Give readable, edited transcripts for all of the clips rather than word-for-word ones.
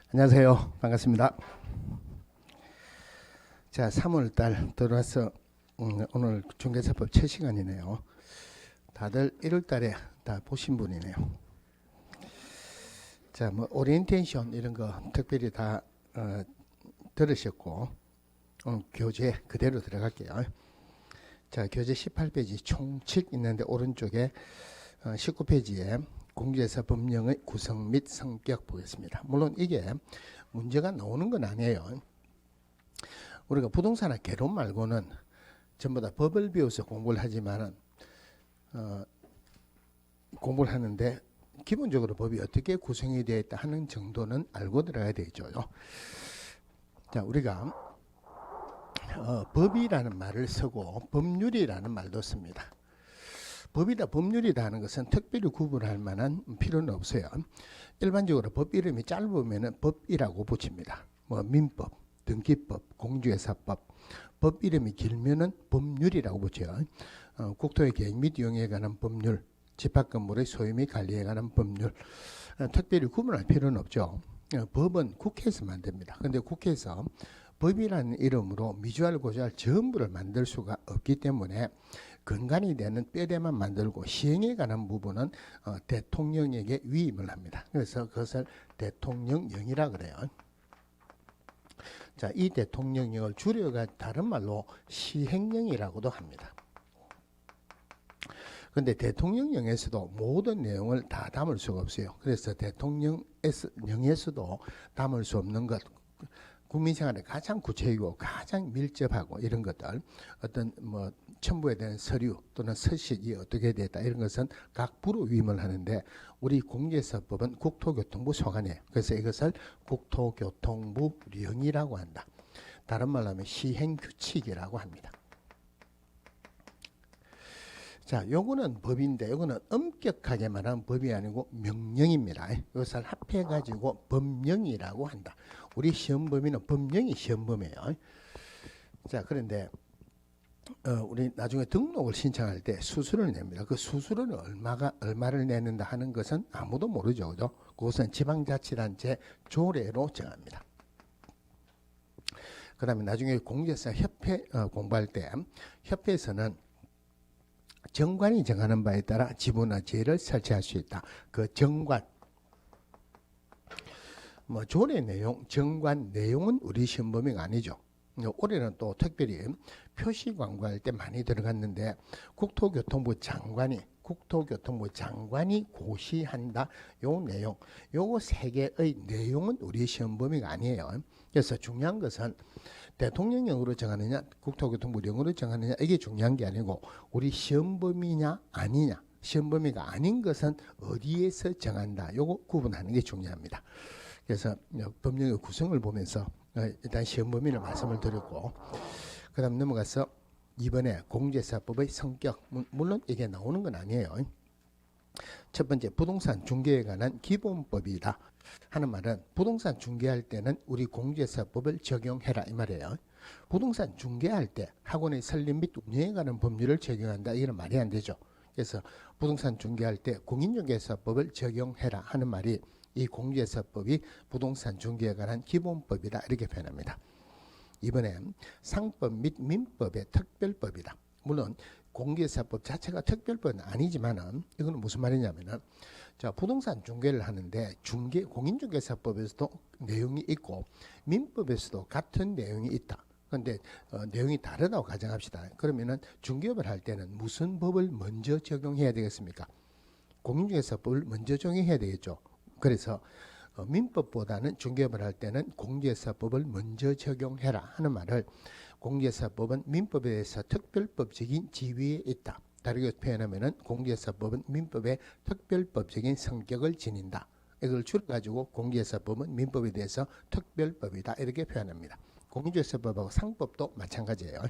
안녕하세요. 반갑습니다. 자, 3월달 들어와서 오늘 중개사법 첫 시간이네요. 다들 1월달에 다 보신 분이네요. 자, 뭐 오리엔테이션 이런 거 특별히 다 들으셨고 오늘 교재 그대로 들어갈게요. 자, 교재 18페이지 총 7 있는데 오른쪽에 19페이지에 공제사 법령의 구성 및 성격 보겠습니다. 물론 이게 문제가 나오는 건 아니에요. 우리가 부동산학 개론 말고는 전부 다 법을 배워서 공부를 하지만은 공부를 하는데 기본적으로 법이 어떻게 구성이 되어 있다 하는 정도는 알고 들어가야 되죠. 자, 우리가 법이라는 말을 쓰고 법률이라는 말도 씁니다. 법이다 법률이다 하는 것은 특별히 구분할 만한 필요는 없어요. 일반적으로 법 이름이 짧으면 법이라고 붙입니다. 뭐 민법, 등기법, 공주회사법. 법 이름이 길면은 법률이라고 붙여요. 국토의 계획 및 이용에 관한 법률, 집합건물의 소유 및 관리에 관한 법률. 특별히 구분할 필요는 없죠. 법은 국회에서 만듭니다. 그런데 국회에서 법이라는 이름으로 미주알 고주알 전부를 만들 수가 없기 때문에 근간이 되는 뼈대만 만들고 시행에 관한 부분은 대통령에게 위임을 합니다. 그래서 그것을 대통령령이라 그래요. 자, 이 대통령령을 줄여가 다른 말로 시행령이라고도 합니다. 그런데 대통령령에서도 모든 내용을 다 담을 수가 없어요. 그래서 대통령령에서도 담을 수 없는 것, 국민생활에 가장 구체이고 가장 밀접하고 이런 것들, 어떤 뭐 첨부에 대한 서류 또는 서식이 어떻게 됐다 이런 것은 각 부로 위임을 하는데 우리 공제사법은 국토교통부 소관이에요. 그래서 이것을 국토교통부령이라고 한다. 다른 말로 하면 시행규칙이라고 합니다. 자, 요거는 법인데 요거는 엄격하게 말하면 법이 아니고 명령입니다. 이것을 합해가지고 법령이라고 한다. 우리 시험범위는 법령이 시험범위예요. 자, 그런데 우리 나중에 등록을 신청할 때 수수료를 냅니다. 그 수수료는 얼마를 내는다 하는 것은 아무도 모르죠. 그죠? 그것은 지방자치단체 조례로 정합니다. 그 다음에 나중에 공제사 협회 공부할 때 협회에서는 정관이 정하는 바에 따라 지분화 제를 설치할 수 있다. 그 정관, 뭐 조례 내용, 정관 내용은 우리 시험 범위가 아니죠. 올해는 또 특별히 표시 광고할 때 많이 들어갔는데 국토교통부 장관이 고시한다. 요 내용, 요거 세 개의 내용은 우리 시험 범위가 아니에요. 그래서 중요한 것은 대통령령으로 정하느냐 국토교통부령으로 정하느냐 이게 중요한 게 아니고 우리 시험 범위냐 아니냐, 시험 범위가 아닌 것은 어디에서 정한다. 요거 구분하는 게 중요합니다. 그래서 법령의 구성을 보면서 일단 시험 범위를 말씀을 드렸고, 그 다음 넘어가서 이번에 공제사법의 성격, 물론 이게 나오는 건 아니에요. 첫 번째, 부동산 중개에 관한 기본법이다 하는 말은 부동산 중개할 때는 우리 공제사법을 적용해라 이 말이에요. 부동산 중개할 때 학원의 설립 및 운영에 관한 법률을 적용한다 이런 말이 안 되죠. 그래서 부동산 중개할 때 공인중개사법을 적용해라 하는 말이 이 공제사법이 부동산 중개에 관한 기본법이다 이렇게 표현합니다. 이번엔 상법 및 민법의 특별법이다. 물론 공제사법 자체가 특별법은 아니지만은 이거는 무슨 말이냐면은 자, 부동산 중개를 하는데 공인중개사법에서도 내용이 있고 민법에서도 같은 내용이 있다. 그런데 내용이 다르다고 가정합시다. 그러면은 중개업을 할 때는 무슨 법을 먼저 적용해야 되겠습니까? 공인중개사법을 먼저 적용해야 되겠죠. 그래서 민법보다는 중개업을 할 때는 공제사법을 먼저 적용해라 하는 말을 공제사법은 민법에 대해서 특별법적인 지위에 있다. 다르게 표현하면은 공제사법은 민법의 특별법적인 성격을 지닌다. 이걸 줄여가지고 공제사법은 민법에 대해서 특별법이다 이렇게 표현합니다. 공인중개사법하고 상법도 마찬가지예요.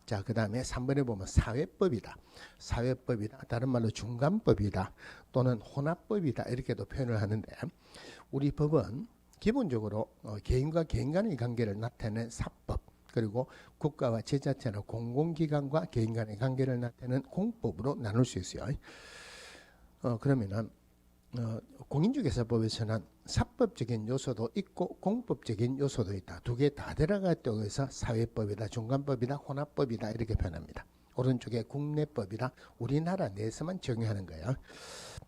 자, 그 다음에 3번에 보면 사회법이다. 사회법이다. 다른 말로 중간법이다. 또는 혼합법이다. 이렇게도 표현을 하는데 우리 법은 기본적으로 개인과 개인 간의 관계를 나타내는 사법, 그리고 국가와 지자체나 공공기관과 개인 간의 관계를 나타내는 공법으로 나눌 수 있어요. 그러면은 공인중개사법에서는 사법적인 요소도 있고 공법적인 요소도 있다. 두 개 다 들어갔다고 해서 사회법이다, 중간법이다, 혼합법이다 이렇게 표현합니다. 오른쪽에 국내법이라 우리나라 내에서만 적용하는 거예요.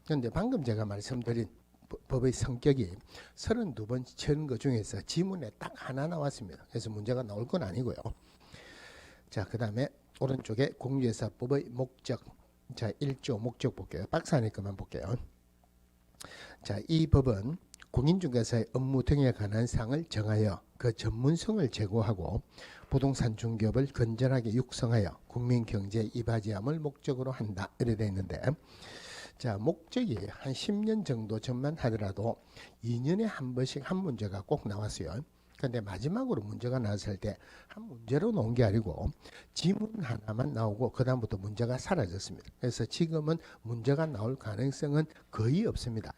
그런데 방금 제가 말씀드린 법의 성격이 32번 치는 것 중에서 지문에 딱 하나 나왔습니다. 그래서 문제가 나올 건 아니고요. 자, 그 다음에 오른쪽에 공인중개사법의 목적. 자, 1조 목적 볼게요. 박스 안에 것만 볼게요. 자, 이 법은 공인중개사의 업무 등에 관한 사항을 정하여 그 전문성을 제고하고 부동산 중개업을 건전하게 육성하여 국민 경제에 이바지함을 목적으로 한다. 이렇게 되어 있는데, 자, 목적이 한 10년 정도 전만 하더라도 2년에 한 번씩 한 문제가 꼭 나왔어요. 근데 마지막으로 문제가 나왔을 때 한 문제로 나온 게 아니고 지문 하나만 나오고 그 다음부터 문제가 사라졌습니다. 그래서 지금은 문제가 나올 가능성은 거의 없습니다.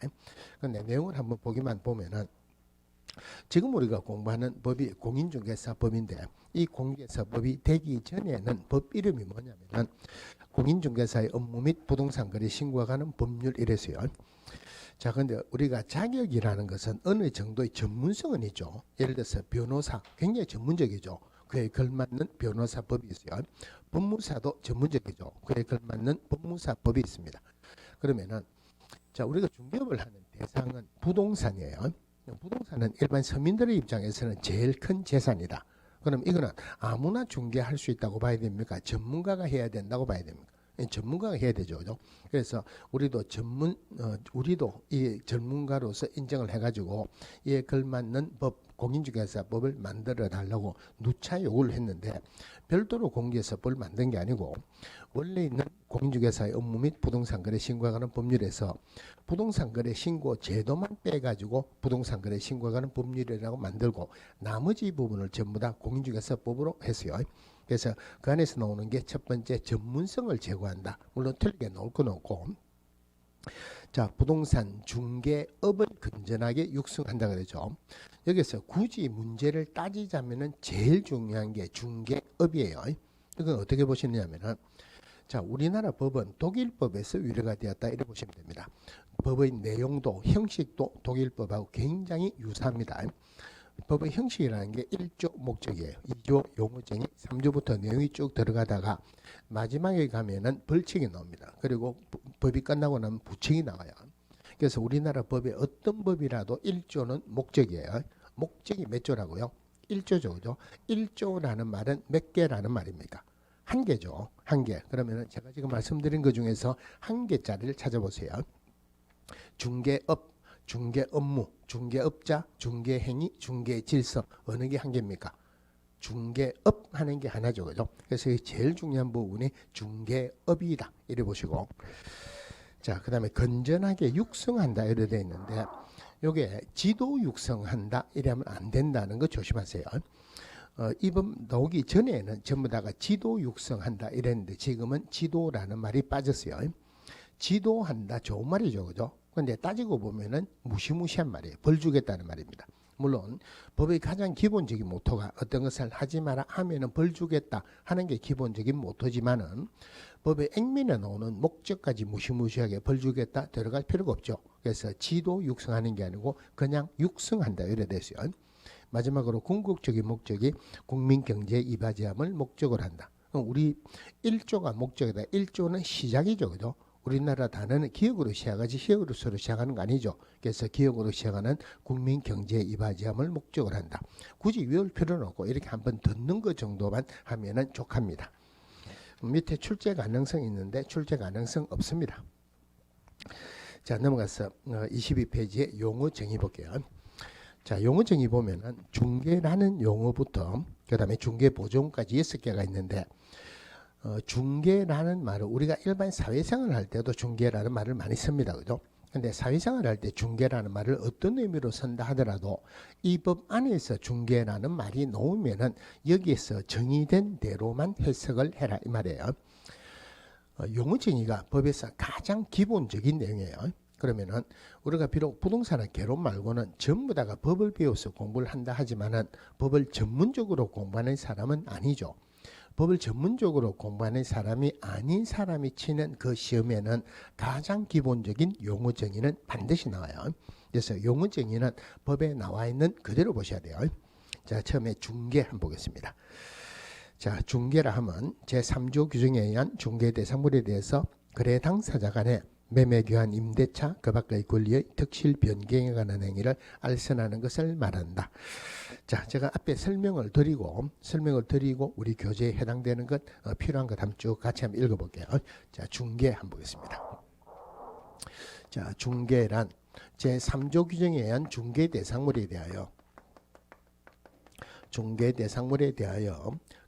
근데 내용을 한번 보기만 보면은 지금 우리가 공부하는 법이 공인중개사법인데 이 공인중개사법이 되기 전에는 법 이름이 뭐냐면은 공인중개사의 업무 및 부동산 거래 신고와 관한 법률 이래서요. 자, 근데 우리가 자격이라는 것은 어느 정도의 전문성은 있죠. 예를 들어서 변호사, 굉장히 전문적이죠. 그에 걸맞는 변호사법이 있어요. 법무사도 전문적이죠. 그에 걸맞는 법무사법이 있습니다. 그러면은 자, 우리가 중개업을 하는 대상은 부동산이에요. 부동산은 일반 서민들의 입장에서는 제일 큰 재산이다. 그럼 이거는 아무나 중개할 수 있다고 봐야 됩니까? 전문가가 해야 된다고 봐야 됩니까? 전문가가 해야 되죠, 그죠? 그래서 우리도 우리도 이 전문가로서 인정을 해가지고 이에 걸맞는 법, 공인중개사법을 만들어 달라고 누차 요구를 했는데 별도로 공인중개사법을 만든 게 아니고 원래 있는 공인중개사의 업무 및 부동산 거래 신고에 관한 법률에서 부동산 거래 신고 제도만 빼가지고 부동산 거래 신고에 관한 법률이라고 만들고 나머지 부분을 전부 다 공인중개사법으로 했어요. 그래서 그 안에서 나오는 게 첫 번째 전문성을 제고한다. 물론 틀리게 나올 건 없고, 자, 부동산 중개업을 건전하게 육성한다 그러죠. 여기서 굳이 문제를 따지자면은 제일 중요한 게 중개업이에요. 이건 어떻게 보시느냐면은 자, 우리나라 법은 독일법에서 위례가 되었다 이렇게 보시면 됩니다. 법의 내용도 형식도 독일법하고 굉장히 유사합니다. 법의 형식이라는 게 1조 목적이에요. 2조 용어정의, 3조부터 내용이 쭉 들어가다가 마지막에 가면은 벌칙이 나옵니다. 그리고 법이 끝나고 나면 부칙이 나와요. 그래서 우리나라 법의 어떤 법이라도 1조는 목적이에요. 목적이 몇 조라고요? 1조죠. 그죠? 1조라는 말은 몇 개라는 말입니까? 한 개죠. 한 개. 그러면은 제가 지금 말씀드린 것 중에서 한 개짜리를 찾아보세요. 중개업, 중개업무, 중개업자, 중개행위, 중개질서 어느 게 한 개입니까? 중개업 하는 게 하나죠. 그죠? 그래서 제일 중요한 부분이 중개업이다. 이래 보시고 자, 그 다음에 건전하게 육성한다 이래 돼 있는데 요게 지도 육성한다 이러면 안 된다는 거 조심하세요. 이 법 나오기 전에는 전부 다가 지도 육성한다 이랬는데 지금은 지도라는 말이 빠졌어요. 지도한다 좋은 말이죠. 그죠? 근데 따지고 보면은 무시무시한 말이에요. 벌 주겠다는 말입니다. 물론 법의 가장 기본적인 모토가 어떤 것을 하지 마라 하면은 벌 주겠다 하는 게 기본적인 모토지만은 법의 액면에 나오는 목적까지 무시무시하게 벌 주겠다 들어갈 필요가 없죠. 그래서 지도 육성하는 게 아니고 그냥 육성한다 이래 됐어요. 마지막으로 궁극적인 목적이 국민 경제에 이바지함을 목적으로 한다. 우리 1조가 목적이다. 1조는 시작이죠. 그죠? 우리나라 단어는 기억으로 시작하지 히어로서로 시작하는 거 아니죠. 그래서 기억으로 시작하는 국민 경제에 이바지함을 목적으로 한다. 굳이 외울 필요는 없고 이렇게 한번 듣는 것 정도만 하면은 족합니다. 밑에 출제 가능성 있는데 출제 가능성 없습니다. 자, 넘어가서 22페이지에 용어 정의 볼게요. 자, 용어 정의 보면은 중개라는 용어부터 그다음에 중개 보존까지 6개가 있는데 중개라는 말을 우리가 일반 사회생활을 할 때도 중개라는 말을 많이 씁니다. 그죠? 근데 사회생활을 할 때 중개라는 말을 어떤 의미로 쓴다 하더라도 이 법 안에서 중개라는 말이 나오면은 여기에서 정의된 대로만 해석을 해라 이 말이에요. 용어 정의가 법에서 가장 기본적인 내용이에요. 그러면은 우리가 비록 부동산은 개론 말고는 전부 다가 법을 배워서 공부를 한다 하지만은 법을 전문적으로 공부하는 사람은 아니죠. 법을 전문적으로 공부하는 사람이 아닌 사람이 치는 그 시험에는 가장 기본적인 용어 정의는 반드시 나와요. 그래서 용어 정의는 법에 나와 있는 그대로 보셔야 돼요. 자, 처음에 중개 한번 보겠습니다. 자, 중개라 하면 제3조 규정에 의한 중개 대상물에 대해서 거래 당사자 간의 매매 교환 임대차 그 밖의 권리의 득실 변경에 관한 행위를 알선하는 것을 말한다. 자, 제가 앞에 설명을 드리고 우리 교재에 해당되는 것 필요한 것 한번 쭉 같이 한번 읽어볼게요. 자, 중개 한번 보겠습니다. 자, 중개란 제3조 규정에 의한 중개 대상물에 대하여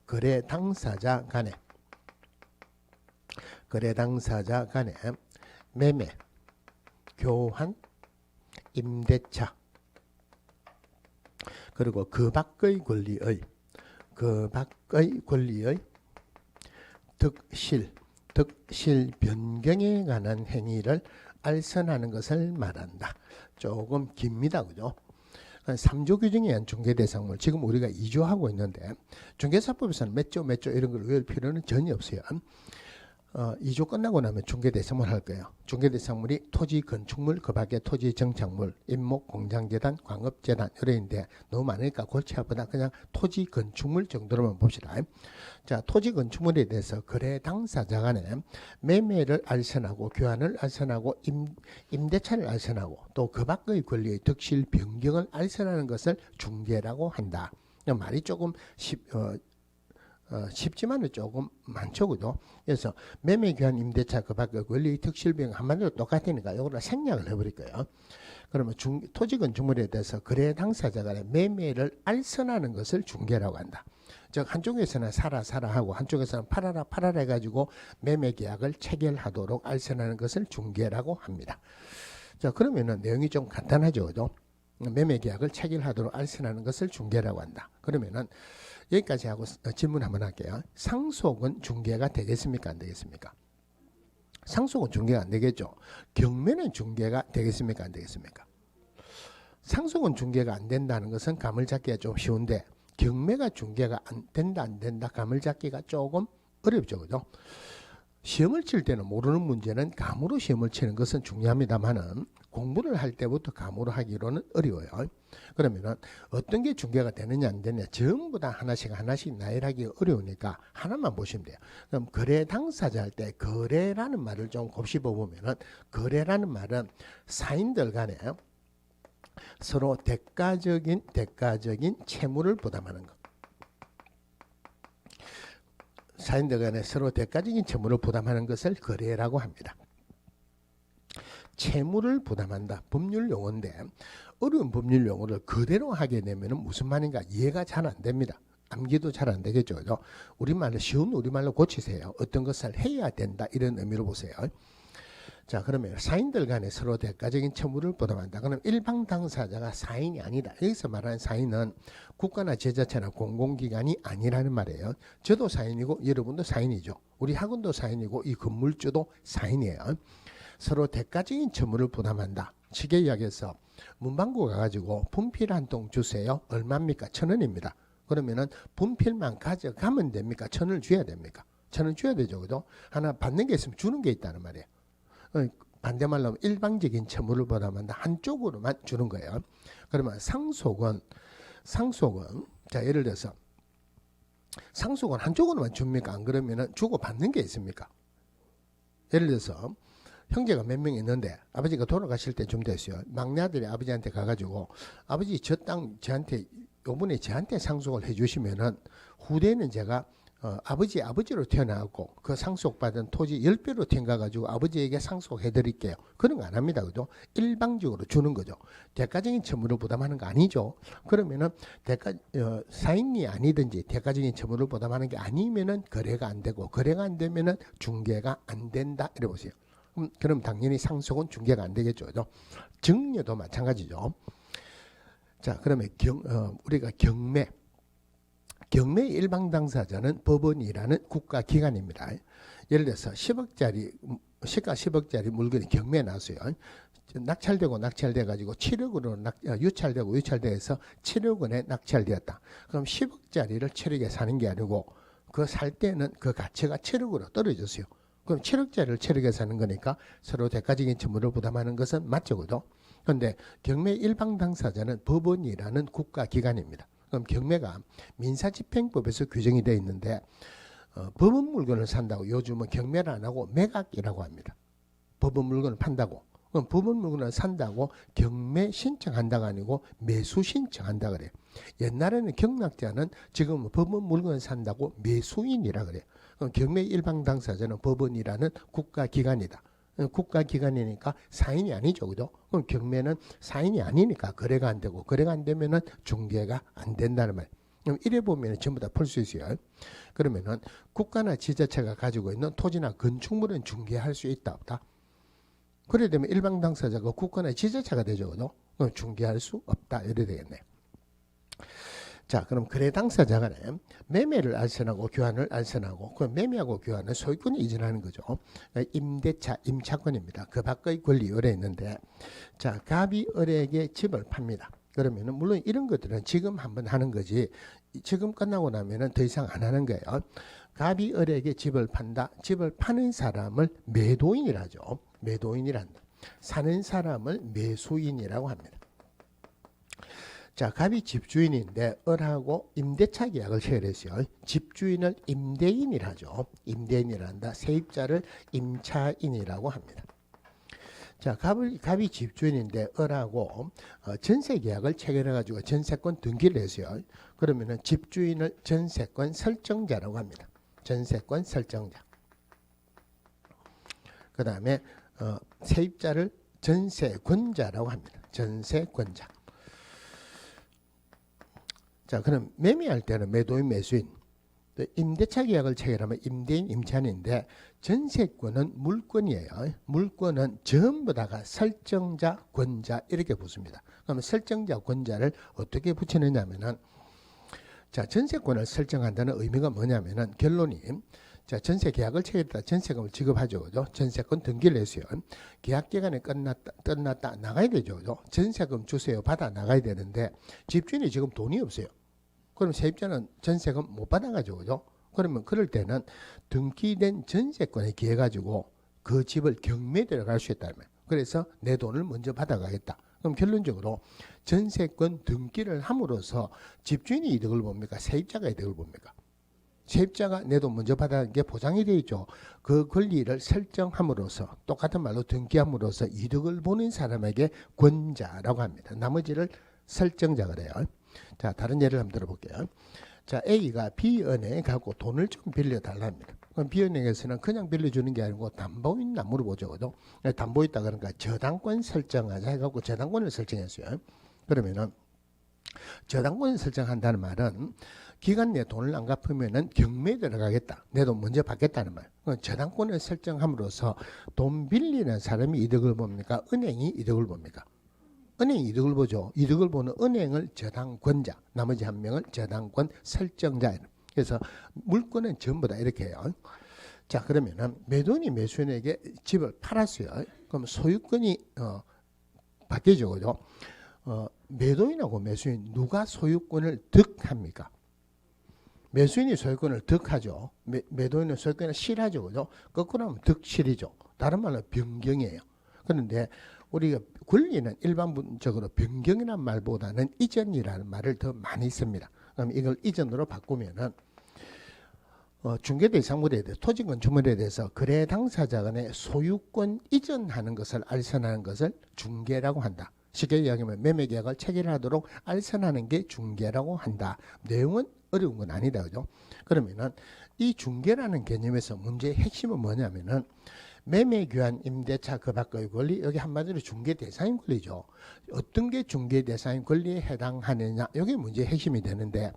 거래 당사자 간의 매매, 교환, 임대차 그리고 그 밖의 권리의 득실 변경에 관한 행위를 알선하는 것을 말한다. 조금 깁니다. 그죠? 3조 규정에 의한 중개대상물 지금 우리가 2조 하고 있는데 중개사법에서는 몇 조 이런 걸 외울 필요는 전혀 없어요. 2조 끝나고 나면 중개대상물 할 거예요. 중개대상물이 토지, 건축물, 그 밖에 토지, 정착물, 임목, 공장재단, 광업재단 이런데 너무 많으니까 골치 아프다. 그냥 토지, 건축물 정도로만 봅시다. 자, 토지, 건축물에 대해서 거래 당사자 간에 매매를 알선하고 교환을 알선하고 임대차를 알선하고 또 그 밖의 권리의 득실 변경을 알선하는 것을 중개라고 한다. 말이 조금 쉽지만은 조금 많죠. 그죠? 그래서 매매 교환 임대차 그 밖의 권리의 득실 변경 한마디로 똑같으니까 이거를 생략을 해버릴 거예요. 그러면 토지 건축물에 대해서 거래 당사자 간의 매매를 알선하는 것을 중개라고 한다. 즉 한쪽에서는 사라 하고 한쪽에서는 팔아라 해가지고 매매 계약을 체결하도록 알선하는 것을 중개라고 합니다. 자, 그러면은 내용이 좀 간단하죠. 그죠? 매매 계약을 체결하도록 알선하는 것을 중개라고 한다. 그러면은 여기까지 하고 질문 한번 할게요. 상속은 중개가 되겠습니까? 안 되겠습니까? 상속은 중개가 안 되겠죠. 경매는 중개가 되겠습니까? 안 되겠습니까? 상속은 중개가 안 된다는 것은 감을 잡기가 좀 쉬운데 경매가 중개가 안 된다 감을 잡기가 조금 어렵죠. 그죠? 시험을 칠 때는 모르는 문제는 감으로 시험을 치는 것은 중요합니다만은 공부를 할 때부터 감으로 하기로는 어려워요. 그러면은 어떤 게 중개가 되느냐 안 되느냐 전부 다 하나씩 나열하기 어려우니까 하나만 보시면 돼요. 그럼 거래 당사자 할 때 거래라는 말을 좀 곱씹어 보면은 거래라는 말은 사인들 간에 서로 대가적인 채무를 부담하는 것. 사인들 간에 서로 대가적인 채무를 부담하는 것을 거래라고 합니다. 채무를 부담한다. 법률 용어인데 어려운 법률 용어를 그대로 하게 되면 무슨 말인가 이해가 잘 안 됩니다. 암기도 잘 안 되겠죠. 우리말로 쉬운 우리말로 고치세요. 어떤 것을 해야 된다 이런 의미로 보세요. 자, 그러면 사인들 간에 서로 대가적인 채무를 부담한다. 그럼 일방 당사자가 사인이 아니다. 여기서 말하는 사인은 국가나 지자체나 공공기관이 아니라는 말이에요. 저도 사인이고 여러분도 사인이죠. 우리 학원도 사인이고 이 건물주도 사인이에요. 서로 대가적인 채무를 부담한다. 쉽게 이야기해서 문방구 가가지고 분필 한 통 주세요. 얼마입니까? 1,000원입니다. 그러면은 분필만 가져가면 됩니까? 1,000원을 줘야 됩니까? 1,000원 줘야 되죠. 그죠? 하나 받는 게 있으면 주는 게 있다는 말이에요. 반대말로 하면 일방적인 채무를 부담한다. 한쪽으로만 주는 거예요. 그러면 상속은 자, 예를 들어서 상속은 한쪽으로만 줍니까? 안 그러면은 주고 받는 게 있습니까? 예를 들어서 형제가 몇 명 있는데 아버지가 돌아가실 때 좀 됐어요. 막내 아들이 아버지한테 가가지고 아버지 저 땅 저한테 요번에 저한테 상속을 해주시면은 후대는 제가 아버지로 태어나고 그 상속받은 토지 10배로 튕가가지고 아버지에게 상속해드릴게요. 그런 거 안 합니다. 그죠? 일방적으로 주는 거죠. 대가적인 채무를 부담하는 거 아니죠. 그러면은 사인이 아니든지 대가적인 채무를 부담하는 게 아니면은 거래가 안 되고 거래가 안 되면은 중개가 안 된다. 이래 보세요. 그럼 당연히 상속은 중개가 안 되겠죠. 그죠? 증여도 마찬가지죠. 자, 그러면 우리가 경매 일방 당사자는 법원이라는 국가기관입니다. 예를 들어서 10억짜리 시가 10억짜리 물건이 경매에 나왔어요. 낙찰돼 가지고 7억으로 유찰돼서 7억 원에 낙찰되었다. 그럼 10억짜리를 7억에 사는 게 아니고 그 살 때는 그 가치가 7억으로 떨어졌어요. 그럼 7억짜리를 7억에 사는 거니까 서로 대가적인 채무를 부담하는 것은 맞죠, 그죠? 그런데 경매 일방 당사자는 법원이라는 국가기관입니다. 그럼 경매가 민사집행법에서 규정이 되어 있는데 법원 물건을 산다고 요즘은 경매를 안 하고 매각이라고 합니다. 법원 물건을 판다고. 그럼 법원 물건을 산다고 경매 신청한다가 아니고 매수 신청한다 그래요. 옛날에는 경락자는 지금 법원 물건을 산다고 매수인이라 그래요. 그럼 경매 일방 당사자는 법원이라는 국가기관이다. 국가기관이니까 사인이 아니죠, 그죠? 그럼 경매는 사인이 아니니까 거래가 안 되고, 거래가 안 되면은 중개가 안 된다는 말. 그럼 이래 보면 전부 다 풀 수 있어요. 그러면은 국가나 지자체가 가지고 있는 토지나 건축물은 중개할 수 있다 없다? 그래 되면 일방 당사자가 국가나 지자체가 되죠, 그죠? 그럼 중개할 수 없다 이래 되겠네. 자, 그럼 거래 당사자가 매매를 알선하고 교환을 알선하고 그 매매하고 교환은 소유권이 이전하는 거죠. 임대차, 임차권입니다. 그 밖의 권리 의뢰 있는데, 자, 갑이 을에게 집을 팝니다. 그러면은 물론 이런 것들은 지금 한번 하는 거지 지금 끝나고 나면은 더 이상 안 하는 거예요. 갑이 을에게 집을 판다. 집을 파는 사람을 매도인이라죠. 매도인이란다. 사는 사람을 매수인이라고 합니다. 자, 갑이 집주인인데 을하고 임대차 계약을 체결했어요. 집주인을 임대인이라죠. 임대인이란다. 세입자를 임차인이라고 합니다. 자, 갑이 집주인인데 을하고 전세 계약을 체결해가지고 전세권 등기를 했어요. 그러면은 집주인을 전세권 설정자라고 합니다. 전세권 설정자. 그 다음에 세입자를 전세권자라고 합니다. 전세권자. 자, 그럼 매매할 때는 매도인, 매수인. 임대차 계약을 체결하면 임대인, 임차인인데 전세권은 물권이에요. 물권은 전부 다가 설정자, 권자 이렇게 붙습니다. 그러면 설정자, 권자를 어떻게 붙이느냐면은 자, 전세권을 설정한다는 의미가 뭐냐면은 결론이 자, 전세 계약을 체결했다. 전세금을 지급하죠. 그죠? 전세권 등기를 했어요. 계약 기간이 끝났다. 나가야 되죠. 그죠? 전세금 주세요. 받아 나가야 되는데 집주인이 지금 돈이 없어요. 그럼 세입자는 전세금 못 받아가지고, 그죠? 그러면 그럴 때는 등기된 전세권에 기해 가지고 그 집을 경매 들어갈 수 있다는 거예요. 그래서 내 돈을 먼저 받아가겠다. 그럼 결론적으로 전세권 등기를 함으로써 집주인이 이득을 봅니까? 세입자가 이득을 봅니까? 세입자가 내 돈 먼저 받아가는 게 보장이 되어 있죠. 그 권리를 설정함으로써 똑같은 말로 등기함으로써 이득을 보는 사람에게 권자라고 합니다. 나머지를 설정자가 돼요. 자, 다른 예를 한번 들어볼게요. 자, A가 B은행에 가고 돈을 좀 빌려달라 합니다. 그럼 B은행에서는 그냥 빌려주는 게 아니고 담보 있나 물어보죠. 그죠? 담보 있다 그러니까 저당권 설정하자 해갖고 저당권을 설정했어요. 그러면은 저당권을 설정한다는 말은 기간 내에 돈을 안 갚으면은 경매에 들어가겠다. 내 돈 먼저 받겠다는 말. 저당권을 설정함으로써 돈 빌리는 사람이 이득을 봅니까? 은행이 이득을 봅니까? 은행이 이득을 보죠. 이득을 보는 은행을 저당권자, 나머지 한 명을 저당권 설정자. 그래서 물권은 전부 다 이렇게 해요. 자, 그러면은 매도인이 매수인에게 집을 팔았어요. 그럼 소유권이 바뀌죠, 그죠? 매도인하고 매수인 누가 소유권을 득합니까? 매수인이 소유권을 득하죠. 매도인은 소유권을 실하죠, 그죠? 거꾸로 하면 득실이죠. 다른 말로 변경이에요. 그런데 우리가 권리는 일반적으로 변경이라는 말보다는 이전이라는 말을 더 많이 씁니다. 그럼 이걸 이전으로 바꾸면은 중개대상물에 대해 토지건축물에 대해서 거래 당사자 간의 소유권 이전하는 것을 알선하는 것을 중개라고 한다. 쉽게 이야기하면 매매계약을 체결하도록 알선하는 게 중개라고 한다. 내용은 어려운 건 아니다, 그죠? 그러면은 이 중개라는 개념에서 문제의 핵심은 뭐냐면은 매매, 교환, 임대차 그 밖의 권리, 여기 한마디로 중개 대상인 권리죠. 어떤 게 중개 대상인 권리에 해당하느냐, 이게 문제의 핵심이 되는데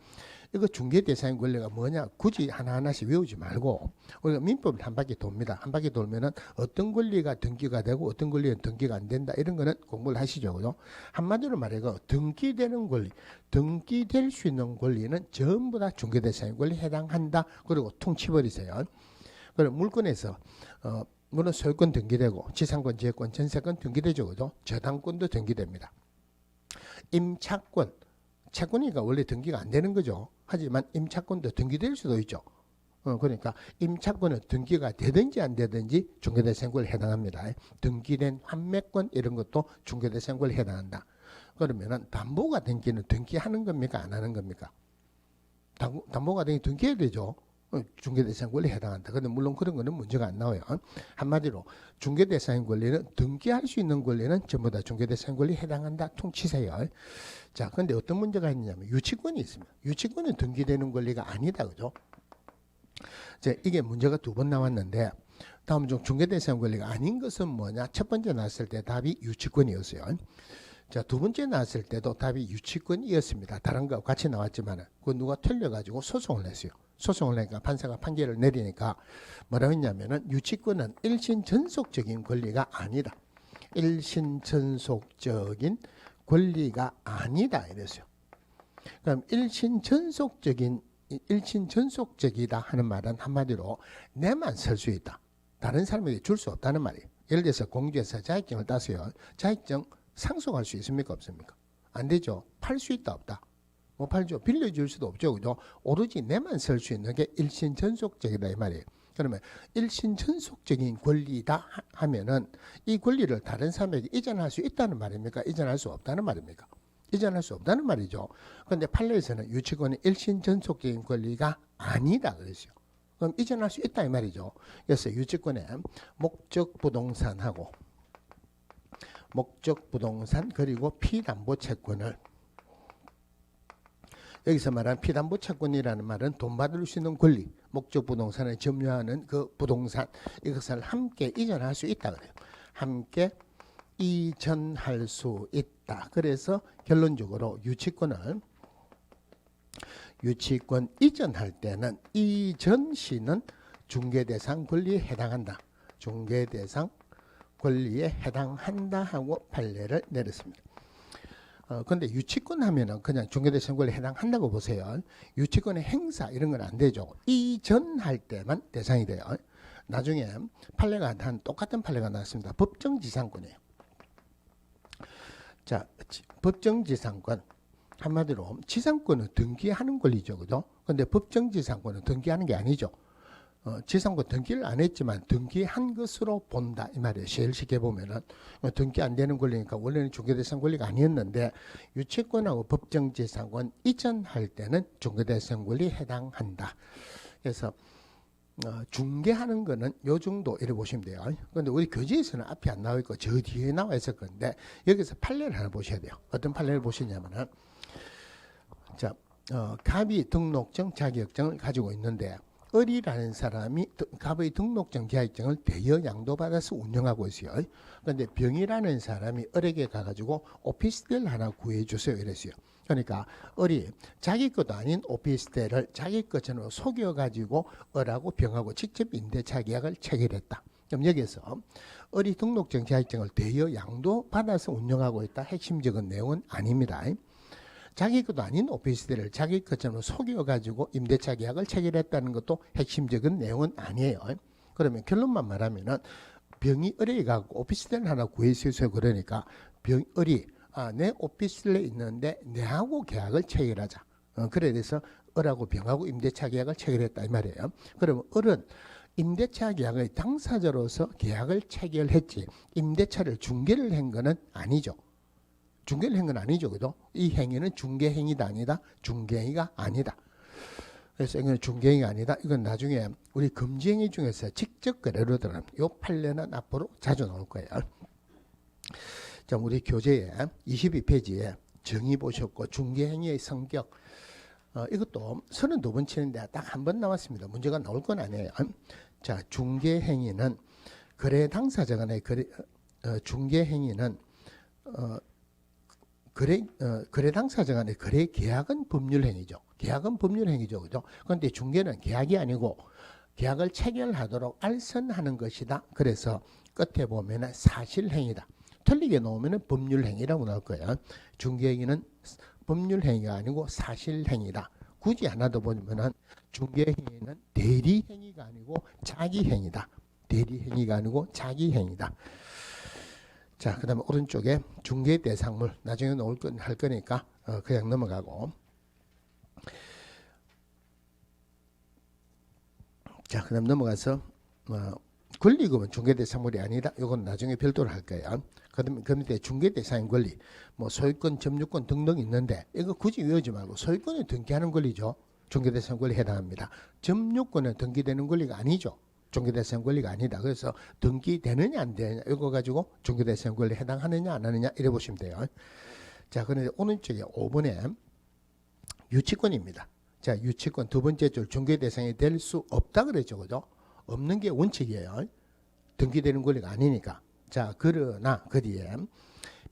이거 중개 대상인 권리가 뭐냐 굳이 하나하나씩 외우지 말고 우리가 민법을 한 바퀴 돕니다. 한 바퀴 돌면은 어떤 권리가 등기가 되고 어떤 권리는 등기가 안 된다 이런 거는 공부를 하시죠. 그죠? 한마디로 말해서 등기되는 권리, 등기될 수 있는 권리는 전부 다 중개 대상인 권리에 해당한다. 그리고 퉁 치버리세요. 그럼 물건에서 물론 소유권 등기되고 지상권, 지역권, 전세권 등기되죠. 그죠? 저당권도 등기됩니다. 임차권, 채권이니까 원래 등기가 안 되는 거죠. 하지만 임차권도 등기될 수도 있죠. 그러니까 임차권은 등기가 되든지 안 되든지 중개대상 권리에 해당합니다. 등기된 환매권 이런 것도 중개대상 권리에 해당한다. 그러면은 담보가 등기는 등기하는 겁니까? 안 하는 겁니까? 담보가 등기해야 되죠. 중개대상 권리에 해당한다. 그런데 물론 그런 거는 문제가 안 나와요. 한마디로 중개대상 권리는 등기할 수 있는 권리는 전부 다 중개대상 권리에 해당한다. 퉁치세요. 자, 근데 어떤 문제가 있냐면 유치권이 있습니다. 유치권은 등기되는 권리가 아니다. 그죠? 자, 이게 문제가 두 번 나왔는데 다음 중 중개대상 권리가 아닌 것은 뭐냐? 첫 번째 나왔을 때 답이 유치권이었어요. 자, 두 번째 나왔을 때도 답이 유치권이었습니다. 다른 거하고 같이 나왔지만 그 누가 틀려가지고 소송을 했어요. 소송을 하니까 판사가 판결을 내리니까 뭐라고 했냐면은 유치권은 일신 전속적인 권리가 아니다. 일신 전속적인 권리가 아니다 이랬어요. 그럼 일신 전속적이다 하는 말은 한마디로 내만 설 수 있다. 다른 사람에게 줄 수 없다는 말이에요. 예를 들어서 공주에서 자격증을 땄어요. 자격증 상속할 수 있습니까? 없습니까? 안 되죠. 팔 수 있다 없다. 못 팔죠. 빌려줄 수도 없죠. 그죠? 오로지 내만 설 수 있는 게 일신전속적이다 이 말이에요. 그러면 일신전속적인 권리다 하면은 이 권리를 다른 사람에게 이전할 수 있다는 말입니까? 이전할 수 없다는 말입니까? 이전할 수 없다는 말이죠. 그런데 판례에서는 유치권이 일신전속적인 권리가 아니다 그랬어요. 그럼 이전할 수 있다 이 말이죠. 그래서 유치권에 목적 부동산 그리고 피담보채권을 여기서 말하는 피담보채권이라는 말은 돈 받을 수 있는 권리, 목적 부동산을 점유하는 그 부동산 이것을 함께 이전할 수 있다 그래요. 함께 이전할 수 있다. 그래서 결론적으로 유치권 이전할 때는 이전 시는 중개대상 권리에 해당한다. 중개대상 권리에 해당한다 하고 판례를 내렸습니다. 근데 유치권 하면은 그냥 중개대상 권리에 해당한다고 보세요. 유치권의 행사 이런 건 안 되죠. 이전할 때만 대상이 돼요. 나중에 판례가 똑같은 판례가 나왔습니다. 법정지상권이에요. 자, 법정지상권 한마디로 지상권은 등기하는 권리죠, 그죠? 근데 법정지상권은 등기하는 게 아니죠. 지상권 등기를 안 했지만 등기한 것으로 본다 이 말이에요. 제일 쉽게 보면은 등기 안 되는 권리니까 원래는 중개대상 권리가 아니었는데 유치권하고 법정지상권 이전할 때는 중개대상 권리에 해당한다. 그래서 중개하는 거는 요 정도 이렇게 보시면 돼요. 그런데 우리 교재에서는 앞에 안 나와 있고 저 뒤에 나와 있을 건데 여기서 판례를 하나 보셔야 돼요. 어떤 판례를 보시냐면은 자, 갑이 등록증 자격증을 가지고 있는데 을이라는 사람이 갑의 등록증 자격증을 대여 양도받아서 운영하고 있어요. 그런데 병이라는 사람이 을에게 가가지고 오피스텔 하나 구해주세요 이랬어요. 그러니까 을이 자기 것도 아닌 오피스텔을 자기 것처럼 속여가지고 을하고 병하고 직접 임대차 계약을 체결했다. 그럼 여기서 을이 등록증 자격증을 대여 양도받아서 운영하고 있다. 핵심적인 내용은 아닙니다. 자기 것도 아닌 오피스텔을 자기 것처럼 속여가지고 임대차 계약을 체결했다는 것도 핵심적인 내용은 아니에요. 그러면 결론만 말하면은 병이 을에 가고 오피스텔 하나 구해주세요 그러니까 을이 내 오피스텔에 있는데 내하고 계약을 체결하자. 그래 돼서 을하고 병하고 임대차 계약을 체결했다 이 말이에요. 그러면 을은 임대차 계약의 당사자로서 계약을 체결했지 임대차를 중개를 한 거는 아니죠. 중개를 한 건 아니죠. 그죠? 이 행위는 중개행위다 아니다. 중개행위가 아니다. 그래서 이건 중개행위가 아니다. 이건 나중에 우리 금지행위 중에서 직접 거래로 들어가는 이 판례는 앞으로 자주 나올 거예요. 자, 우리 교재에 22페이지에 정의 보셨고 중개행위의 성격 이것도 32번 치는데 딱 한 번 나왔습니다. 문제가 나올 건 아니에요. 자, 중개행위는 거래 당사자 간의 중개행위는 거래 당사자 간의 거래 계약은 법률행위죠. 계약은 법률행위죠. 그죠? 그런데 중개는 계약이 아니고 계약을 체결하도록 알선하는 것이다. 그래서 끝에 보면은 사실행위다. 틀리게 놓으면은 법률행위라고 나올 거예요. 중개행위는 법률행위가 아니고 사실행위다. 굳이 하나 더 보면은 중개행위는 대리행위가 아니고 자기행위다. 대리행위가 아니고 자기행위다. 자, 그 다음에 오른쪽에 중개대상물 나중에 할 거니까 그냥 넘어가고 자, 그다음 넘어가서 권리금은 중개대상물이 아니다. 이건 나중에 별도로 할 거예요. 그 밑에 중개대상인 권리, 뭐 소유권, 점유권 등등 있는데 이거 굳이 외우지 말고 소유권에 등기하는 권리죠. 중개대상 권리에 해당합니다. 점유권에 등기되는 권리가 아니죠. 중개대상 권리가 아니다. 그래서 등기되느냐 안 되느냐 이거 가지고 중개대상 권리에 해당하느냐 안 하느냐 이래 보시면 돼요. 자, 그런데 오른쪽에 5번에 유치권입니다. 자, 유치권 두 번째 줄 중개대상이 될 수 없다 그랬죠. 그죠? 없는 게 원칙이에요. 등기되는 권리가 아니니까. 자, 그러나 그 뒤에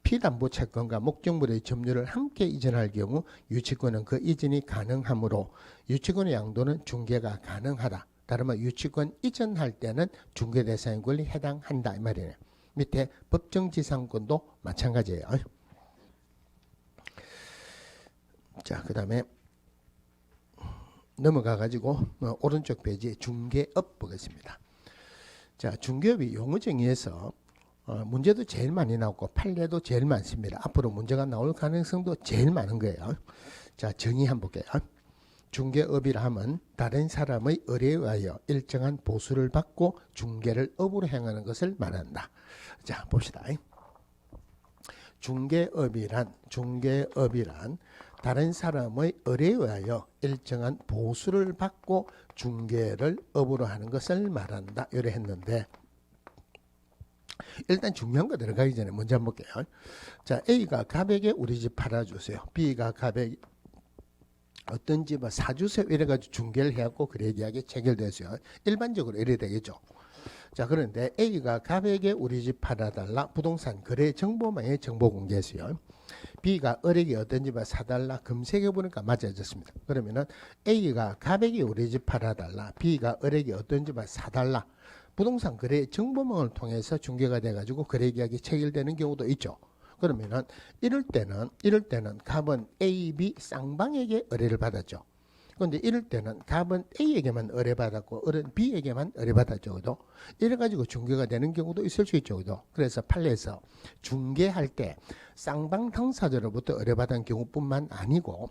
피담보 채권과 목적물의 점유를 함께 이전할 경우 유치권은 그 이전이 가능하므로 유치권의 양도는 중개가 가능하다. 다른 말 유치권 이전할 때는 중개대상의 권리에 해당한다 이 말이에요. 밑에 법정지상권도 마찬가지예요. 자, 그 다음에 넘어가 가지고 오른쪽 페이지에 중개업 보겠습니다. 자, 중개업이 용어 정의에서 문제도 제일 많이 나오고 판례도 제일 많습니다. 앞으로 문제가 나올 가능성도 제일 많은 거예요. 자, 정의 한번 볼게요. 중개업이라 하면 다른 사람의 의뢰에 의하여 일정한 보수를 받고 중개를 업으로 행하는 것을 말한다. 자, 봅시다. 중개업이란 다른 사람의 의뢰에 의하여 일정한 보수를 받고 중개를 업으로 하는 것을 말한다. 이래 했는데 일단 중요한 거 들어가기 전에 먼저 한번 볼게요. 자, A가 갑에게 우리 집 팔아주세요. B가 갑에게 어떤 집을 사주세요. 이래가지고 중개를 해갖고 거래 계약이 체결됐어요. 일반적으로 이래 되겠죠. 자, 그런데 A가 갑에게 우리 집 팔아달라 부동산 거래 정보망에 정보 공개했어요. B가 을에게 어떤 집을 사달라 검색해 보니까 맞아졌습니다. 그러면은 A가 갑에게 우리 집 팔아달라, B가 을에게 어떤 집을 사달라 부동산 거래 정보망을 통해서 중개가 돼가지고 거래 계약이 체결되는 경우도 있죠. 그러면은 이럴 때는 갑은 A, B 쌍방에게 의뢰를 받았죠. 그런데 이럴 때는 갑은 A에게만 의뢰받았고 을은 B에게만 의뢰받았죠. 그죠? 이래가지고 중개가 되는 경우도 있을 수 있죠. 그죠? 그래서 판례에서 중개할 때 쌍방 당사자로부터 의뢰받은 경우뿐만 아니고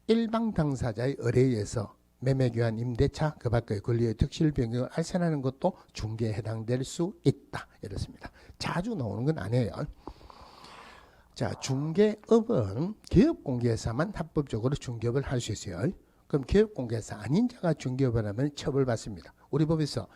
일방 당사자의 의뢰에 의해서 매매교환, 임대차, 그 밖의 권리의 특실 변경을 알선하는 것도 중개에 해당될 수 있다. 이렇습니다. 자주 나오는 건 아니에요. 자, 중개업은 기업공개사만 합법적으로 중개업을 할 수 있어요. 그럼 기업공개사 아닌 자가 중개업을 하면 처벌받습니다. 우리 법에서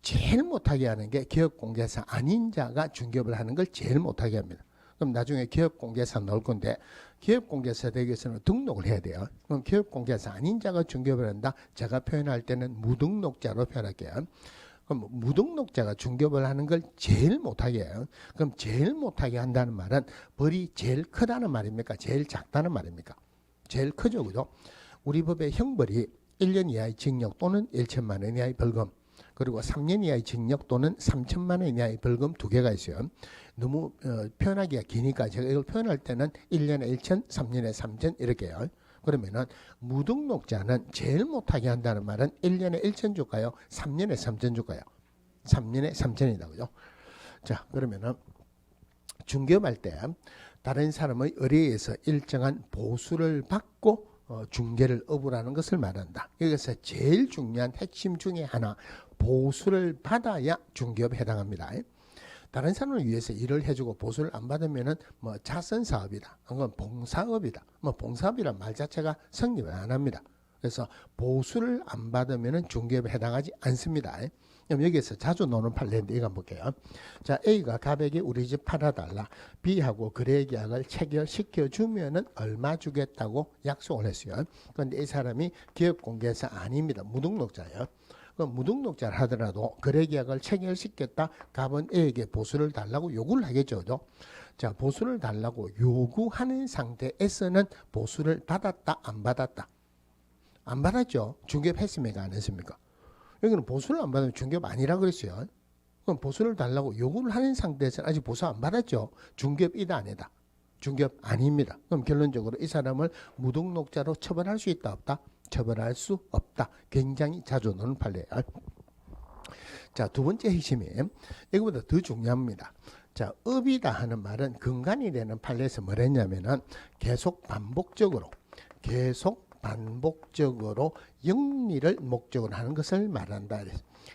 제일 못하게 하는 게 기업공개사 아닌 자가 중개업을 하는 걸 제일 못하게 합니다. 그럼 나중에 기업공개사 넣을 건데 기업공개사 되기 위해서는 등록을 해야 돼요. 그럼 기업공개사 아닌 자가 중개업을 한다. 제가 표현할 때는 무등록자로 표현할게요. 그럼 무등록자가 중개업을 하는 걸 제일 못하게 해요. 그럼 제일 못하게 한다는 말은 벌이 제일 크다는 말입니까? 제일 작다는 말입니까? 제일 크죠. 그죠? 우리 법의 형벌이 1년 이하의 징역 또는 1천만 원 이하의 벌금, 그리고 3년 이하의 징역 또는 3천만 원 이하의 벌금 두 개가 있어요. 너무 표현하기가 기니까 제가 이걸 표현할 때는 1년에 1천, 3년에 3천 이렇게 해요. 그러면은 무등록자는 제일 못하게 한다는 말은 1년에 1천 줄까요? 3년에 3천 줄까요? 3년에 3천이다. 그죠? 자, 그러면은 중개업할 때 다른 사람의 의뢰에 의해서 일정한 보수를 받고 중개를 업으로 하는 것을 말한다. 여기서 제일 중요한 핵심 중에 하나, 보수를 받아야 중개업에 해당합니다. 다른 사람을 위해서 일을 해주고 보수를 안 받으면은 뭐 자선사업이다, 혹은 봉사업이다, 뭐 봉사업이란 말 자체가 성립을 안 합니다. 그래서 보수를 안 받으면은 중개업에 해당하지 않습니다. 그럼 여기서 자주 나오는 판례인데 이거 한번 볼게요. 자, A가 갑에게 우리 집 팔아달라, B하고 거래 계약을 체결시켜 주면은 얼마 주겠다고 약속을 했어요. 그런데 이 사람이 기업공개사 아닙니다. 무등록자예요. 그럼 무등록자를 하더라도 거래 계약을 체결시켰다. 갑은 A에게 보수를 달라고 요구를 하겠죠. 그죠? 자, 보수를 달라고 요구하는 상태에서는 보수를 받았다, 안 받았다? 안 받았죠. 중개업 했습니까, 안 했습니까? 여기는 보수를 안 받으면 중개업 아니라 그랬어요. 그럼 보수를 달라고 요구를 하는 상태에서는 아직 보수 안 받았죠. 중개업이다, 아니다? 중개업 아닙니다. 그럼 결론적으로 이 사람을 무등록자로 처벌할 수 있다, 없다? 처벌할 수 없다. 굉장히 자주 나오는 판례예요. 자, 두 번째 핵심이 이거보다 더 중요합니다. 자, 업이다 하는 말은 근간이 되는 판례에서 뭘 했냐면은 계속 반복적으로 반복적으로 영리를 목적으로 하는 것을 말한다.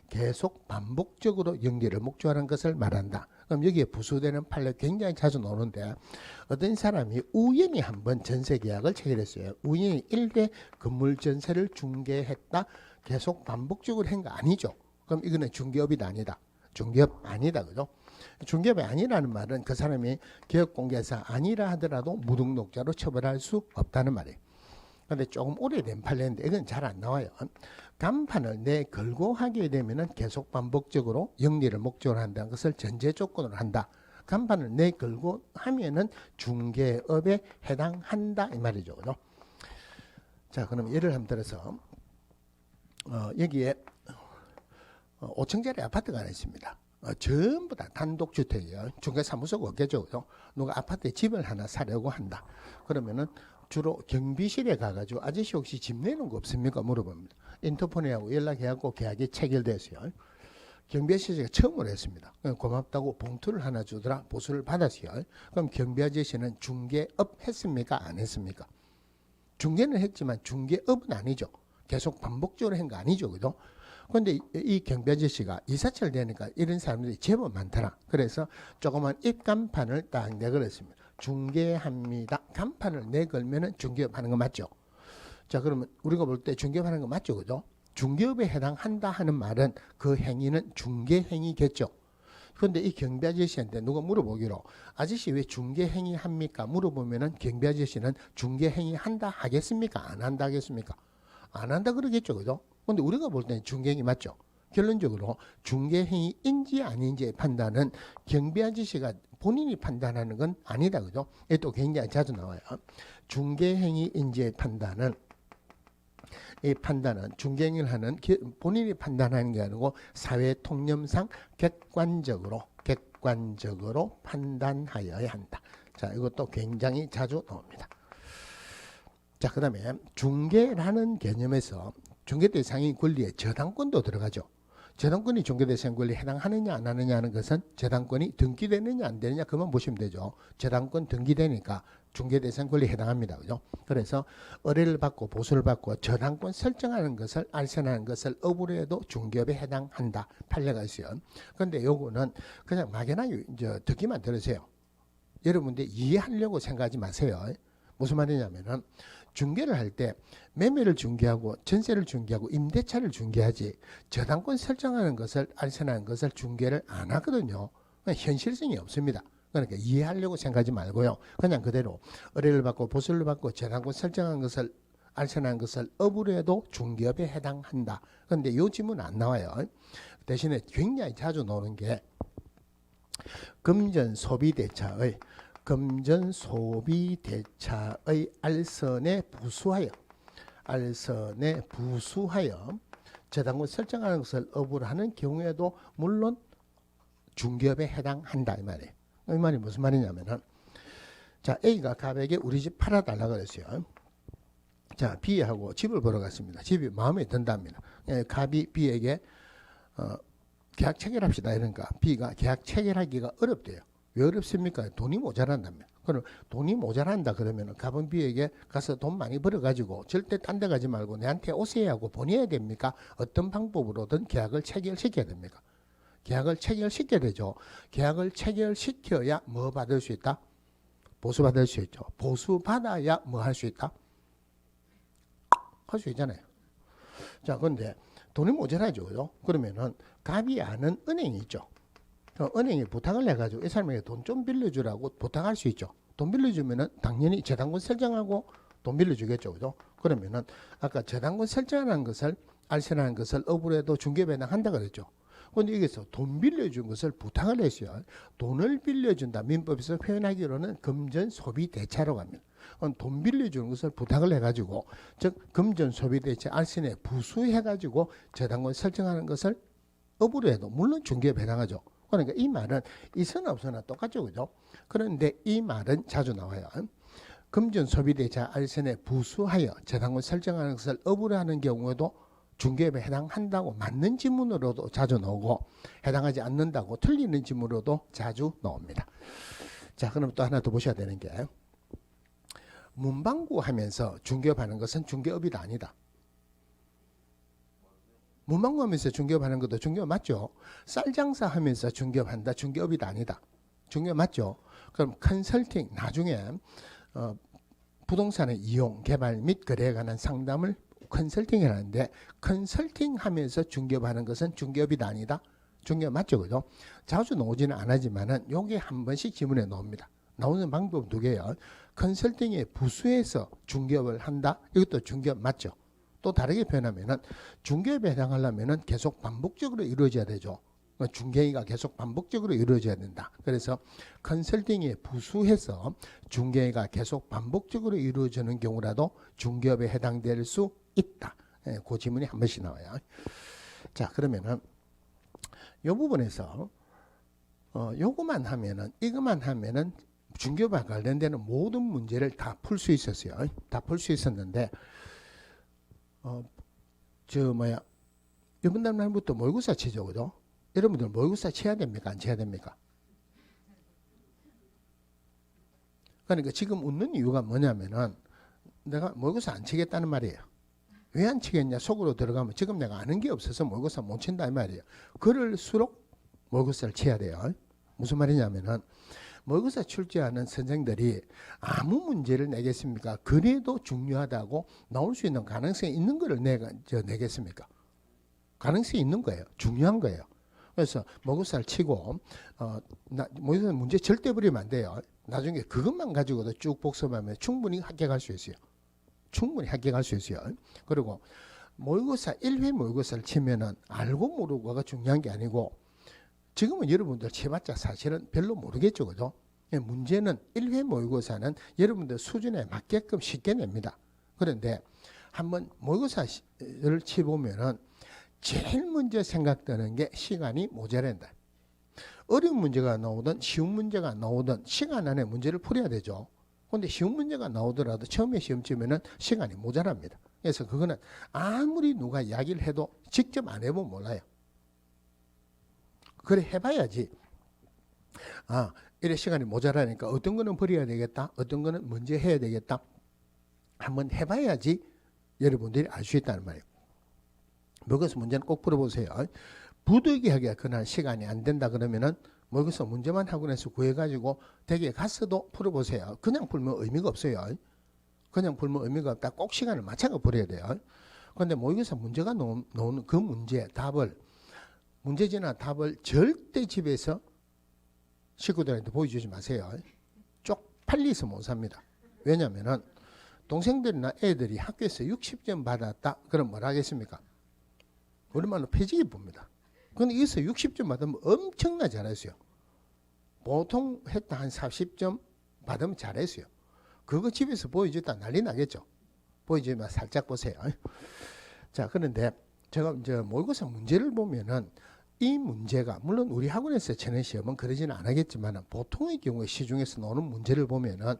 계속 반복적으로 영리를 목적으로 하는 것을 말한다. 그럼 여기에 부수되는 판례 굉장히 자주 나오는데 어떤 사람이 우연히 한번 전세 계약을 체결했어요. 우연히 1대 건물 전세를 중개했다. 계속 반복적으로 한 거 아니죠. 그럼 이거는 중개업이 아니다. 중개업 아니다. 그죠? 중개업이 아니라는 말은 그 사람이 개업공개사 아니라 하더라도 무등록자로 처벌할 수 없다는 말이에요. 그런데 조금 오래된 판례인데 이건 잘 안 나와요. 간판을 내 걸고 하게 되면은 계속 반복적으로 영리를 목적으로 한다는 것을 전제 조건으로 한다. 간판을 내 걸고 하면은 중개업에 해당한다 이 말이죠. 그죠? 자, 그럼 예를 한번 들어서 여기에 5층짜리 아파트가 하나 있습니다. 전부 다 단독주택이에요. 중개사무소가 없겠죠. 그죠? 누가 아파트에 집을 하나 사려고 한다. 그러면은 주로 경비실에 가가지고 아저씨 혹시 집 내는 거 없습니까? 물어봅니다. 인터폰에 연락해갖고 계약이 체결됐어요. 경비 아저씨가 처음으로 했습니다. 고맙다고 봉투를 하나 주더라. 보수를 받았어요. 그럼 경비 아저씨는 중개업 했습니까? 안 했습니까? 중개는 했지만 중개업은 아니죠. 계속 반복적으로 한 거 아니죠. 그죠? 그런데 이 경비 아저씨가 이사철 되니까 이런 사람들이 제법 많더라. 그래서 조그만 입간판을 딱 내걸었습니다. 중개합니다. 간판을 내걸면은 중개업 하는 거 맞죠? 자, 그러면 우리가 볼 때 중개업 하는 거 맞죠? 그죠? 중개업에 해당한다 하는 말은 그 행위는 중개행위겠죠. 그런데 이 경비 아저씨한테 누가 물어보기로 아저씨 왜 중개행위 합니까? 물어보면은 경비 아저씨는 중개행위 한다 하겠습니까? 안 한다 하겠습니까? 안 한다 그러겠죠. 그죠? 근데 우리가 볼 때는 중개행위 맞죠? 결론적으로 중개행위인지 아닌지의 판단은 경비 아저씨가 본인이 판단하는 건 아니다. 그죠? 이것도 굉장히 자주 나와요. 중개행위인지의 판단은 이 판단은 중개행위를 하는 본인이 판단하는 게 아니고 사회 통념상 객관적으로 판단하여야 한다. 자, 이것도 굉장히 자주 나옵니다. 자, 그 다음에 중개라는 개념에서 중개대상인 권리에 저당권도 들어가죠. 저당권이 중개대상 권리에 해당하느냐 안 하느냐 하는 것은 저당권이 등기되느냐 안 되느냐 그만 보시면 되죠. 저당권 등기되니까 중개대상 권리에 해당합니다. 그죠? 그래서 의뢰를 받고 보수를 받고 저당권 설정하는 것을 알선하는 것을 업으로해도 중개업에 해당한다. 판례가 있어요. 그런데 요거는 그냥 막연하게 듣기만 들으세요. 여러분들 이해하려고 생각하지 마세요. 무슨 말이냐면은 중개를 할 때 매매를 중개하고 전세를 중개하고 임대차를 중개하지 저당권 설정하는 것을 알선하는 것을 중개를 안 하거든요. 현실성이 없습니다. 그러니까 이해하려고 생각하지 말고요. 그냥 그대로 의뢰를 받고 보수를 받고 저당권 설정하는 것을 알선하는 것을 업으로 해도 중개업에 해당한다. 그런데 이 질문은 안 나와요. 대신에 굉장히 자주 나오는 게 금전소비대차의 알선에 부수하여 저당권 설정하는 것을 업으로 하는 경우에도 물론 중개업에 해당한다 이 말이에요. 이 말이 무슨 말이냐면은 자, A가 갑에게 우리 집 팔아달라 그랬어요. 자, B하고 집을 보러 갔습니다. 집이 마음에 든답니다. 갑이 B에게 계약 체결합시다 이러니까 B가 계약 체결하기가 어렵대요. 왜 어렵습니까? 돈이 모자란다면. 그럼 돈이 모자란다 그러면 갑은 B에게 가서 돈 많이 벌어가지고 절대 딴 데 가지 말고 내한테 오세요 하고 보내야 됩니까? 어떤 방법으로든 계약을 체결시켜야 됩니까? 계약을 체결시켜야 되죠. 계약을 체결시켜야 뭐 받을 수 있다? 보수 받을 수 있죠. 보수 받아야 뭐 할 수 있다? 할 수 있잖아요. 자, 근데 돈이 모자라죠. 그죠? 그러면은 갑이 아는 은행이 있죠. 은행에 부탁을 해가지고 이 사람에게 돈 좀 빌려주라고 부탁할 수 있죠. 돈 빌려주면은 당연히 저당권 설정하고 돈 빌려주겠죠. 그죠? 그러면은 아까 저당권 설정하는 것을 알선하는 것을 업으로 해도 중개업에 해당한다 그랬죠. 그런데 여기서 돈 빌려준 것을 부탁을 했어요. 돈을 빌려준다. 민법에서 표현하기로는 금전소비대차로 갑니다. 돈 빌려주는 것을 부탁을 해가지고 즉 금전소비대차 알선에 부수해가지고 저당권 설정하는 것을 업으로 해도 물론 중개업에 해당하죠. 그러니까 이 말은 있으나 없으나 똑같죠. 그죠? 그런데 이 말은 자주 나와요. 금전소비대차 알선에 부수하여 저당권 설정하는 것을 업으로 하는 경우에도 중개업에 해당한다고 맞는 지문으로도 자주 나오고 해당하지 않는다고 틀리는 지문으로도 자주 나옵니다. 자, 그럼 또 하나 더 보셔야 되는 게 문방구 하면서 중개업하는 것은 중개업이다 아니다. 문방구 하면서 중개업하는 것도 중개업 맞죠? 쌀 장사하면서 중개업한다. 중개업이다 아니다. 중개업 맞죠? 그럼 컨설팅 나중에 부동산의 이용, 개발 및 거래에 관한 상담을 컨설팅이라는데 컨설팅하면서 중개업하는 것은 중개업이다 아니다. 중개업 맞죠, 그죠? 자주 나오지는 않지만은 요게 한 번씩 지문에 나옵니다. 나오는 방법 두 개요. 컨설팅의 부수에서 중개업을 한다. 이것도 중개업 맞죠? 또 다르게 표현하면은 중개업에 해당하려면은 계속 반복적으로 이루어져야 되죠. 중개가 계속 반복적으로 이루어져야 된다. 그래서 컨설팅에 부수해서 중개가 계속 반복적으로 이루어지는 경우라도 중개업에 해당될 수 있다. 그 지문이 한 번씩 나와요. 자, 그러면은 이 부분에서 요거만 하면은 이것만 하면은 중개업과 관련되는 모든 문제를 다 풀 수 있었어요. 다 풀 수 있었는데 이번 날부터 모의고사 치죠, 그죠? 여러분들 모의고사 쳐야 됩니까? 안 쳐야 됩니까? 그러니까 지금 웃는 이유가 뭐냐면은 내가 모의고사 안 치겠다는 말이에요. 왜 안 치겠냐? 속으로 들어가면 지금 내가 아는 게 없어서 모의고사 못 친다 이 말이에요. 그럴수록 모의고사를 쳐야 돼요. 무슨 말이냐면은 모의고사 출제하는 선생들이 아무 문제를 내겠습니까? 그래도 중요하다고 나올 수 있는 가능성이 있는 거를 내겠습니까? 가능성이 있는 거예요. 중요한 거예요. 그래서 모의고사를 치고 모의고사 문제 절대 버리면 안 돼요. 나중에 그것만 가지고도 쭉 복습하면 충분히 합격할 수 있어요. 충분히 합격할 수 있어요. 그리고 모의고사 1회 모의고사를 치면은 알고 모르고가 중요한 게 아니고 지금은 여러분들 쳐봤자 사실은 별로 모르겠죠, 그죠? 문제는 1회 모의고사는 여러분들 수준에 맞게끔 쉽게 냅니다. 그런데 한번 모의고사를 치보면은 제일 먼저 생각되는 게 시간이 모자란다. 어려운 문제가 나오든 쉬운 문제가 나오든 시간 안에 문제를 풀어야 되죠. 그런데 쉬운 문제가 나오더라도 처음에 시험 치면은 시간이 모자랍니다. 그래서 그거는 아무리 누가 이야기를 해도 직접 안 해보면 몰라요. 그래 해봐야지. 이래 시간이 모자라니까 어떤 거는 버려야 되겠다. 어떤 거는 먼저 해야 되겠다. 한번 해봐야지 여러분들이 알 수 있다는 말이에요. 모의고사 문제는 꼭 풀어보세요. 부득이하게 그날 시간이 안 된다 그러면은 모의고사 문제만 학원에서 구해가지고 댁에 가서도 풀어보세요. 그냥 풀면 의미가 없어요. 그냥 풀면 의미가 없다. 꼭 시간을 맞춰서 풀어야 돼요. 그런데 모의고사 문제가 나오는 그 문제 답을 문제지나 답을 절대 집에서 식구들한테 보여주지 마세요. 쪽팔려서 못 삽니다. 왜냐하면 동생들이나 애들이 학교에서 60점 받았다. 그럼 뭘 하겠습니까? 얼마나 패지기 봅니다. 근데 여기서 60점 받으면 엄청나 잘했어요. 보통 했다 한 40점 받으면 잘했어요. 그거 집에서 보여줬다 난리 나겠죠. 보여주면 살짝 보세요. 자, 그런데 제가 이제 모의고사 문제를 보면은 이 문제가 물론 우리 학원에서 치는 시험은 그러지는 않겠지만 보통의 경우에 시중에서 나오는 문제를 보면은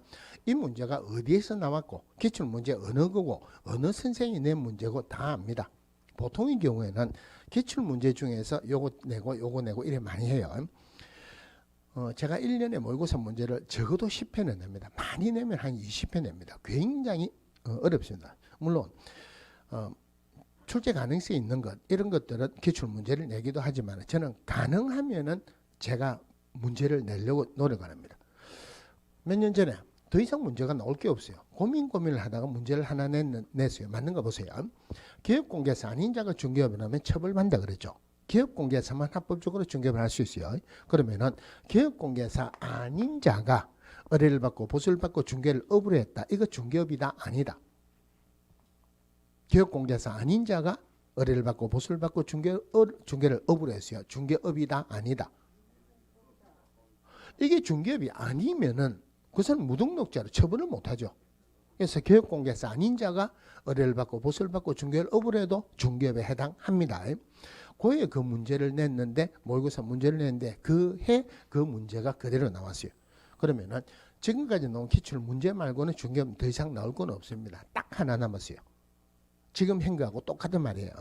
이 문제가 어디에서 나왔고 기출 문제 어느 거고 어느 선생이 낸 문제고 다 압니다. 보통의 경우에는 기출 문제 중에서 요거 내고 이래 많이 해요. 제가 1년에 모의고사 문제를 적어도 10회는 냅니다. 많이 내면 한 20회 냅니다. 굉장히 어렵습니다. 물론 출제 가능성이 있는 것 이런 것들은 기출 문제를 내기도 하지만 저는 가능하면은 제가 문제를 내려고 노력을 합니다. 몇 년 전에 더 이상 문제가 나올 게 없어요. 고민을 하다가 문제를 하나 냈어요. 맞는 거 보세요. 기업공개사 아닌 자가 중개업을 하면 처벌받는다 그랬죠. 기업공개사만 합법적으로 중개업을 할 수 있어요. 그러면은 기업공개사 아닌 자가 의뢰를 받고 보수를 받고 중개를 업으로 했다. 이거 중개업이다 아니다. 기업공개사 아닌 자가 의뢰를 받고 보수를 받고 중개를 업으로 했어요. 중개업이다 아니다. 이게 중개업이 아니면은 그 사람 무등록자로 처벌을 못하죠. 그래서 기업공개사 아닌 자가 의뢰를 받고 보수를 받고 중개를 업으로 해도 중개업에 해당합니다. 고에 그 문제를 냈는데 모의고사 문제를 냈는데 그 해 그 문제가 그대로 나왔어요. 그러면은 지금까지 나온 기출 문제 말고는 중개업 더 이상 나올 건 없습니다. 딱 하나 남았어요. 지금 한 거하고 똑같은 말이에요.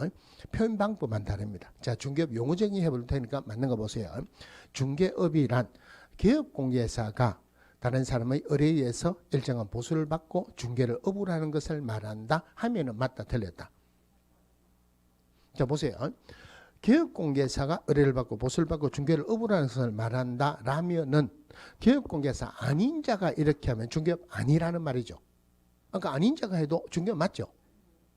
표현 방법만 다릅니다. 자, 중개업 용어 정의 해볼 테니까 맞는 거 보세요. 중개업이란 기업공개사가 다른 사람의 의뢰에서 일정한 보수를 받고 중개를 업으라는 것을 말한다 하면은 맞다 틀렸다. 자 보세요. 개업공개사가 의뢰를 받고 보수를 받고 중개를 업으라는 것을 말한다 라면은 개업공개사 아닌 자가 이렇게 하면 중개업 아니라는 말이죠. 그러니까 아닌 자가 해도 중개업 맞죠.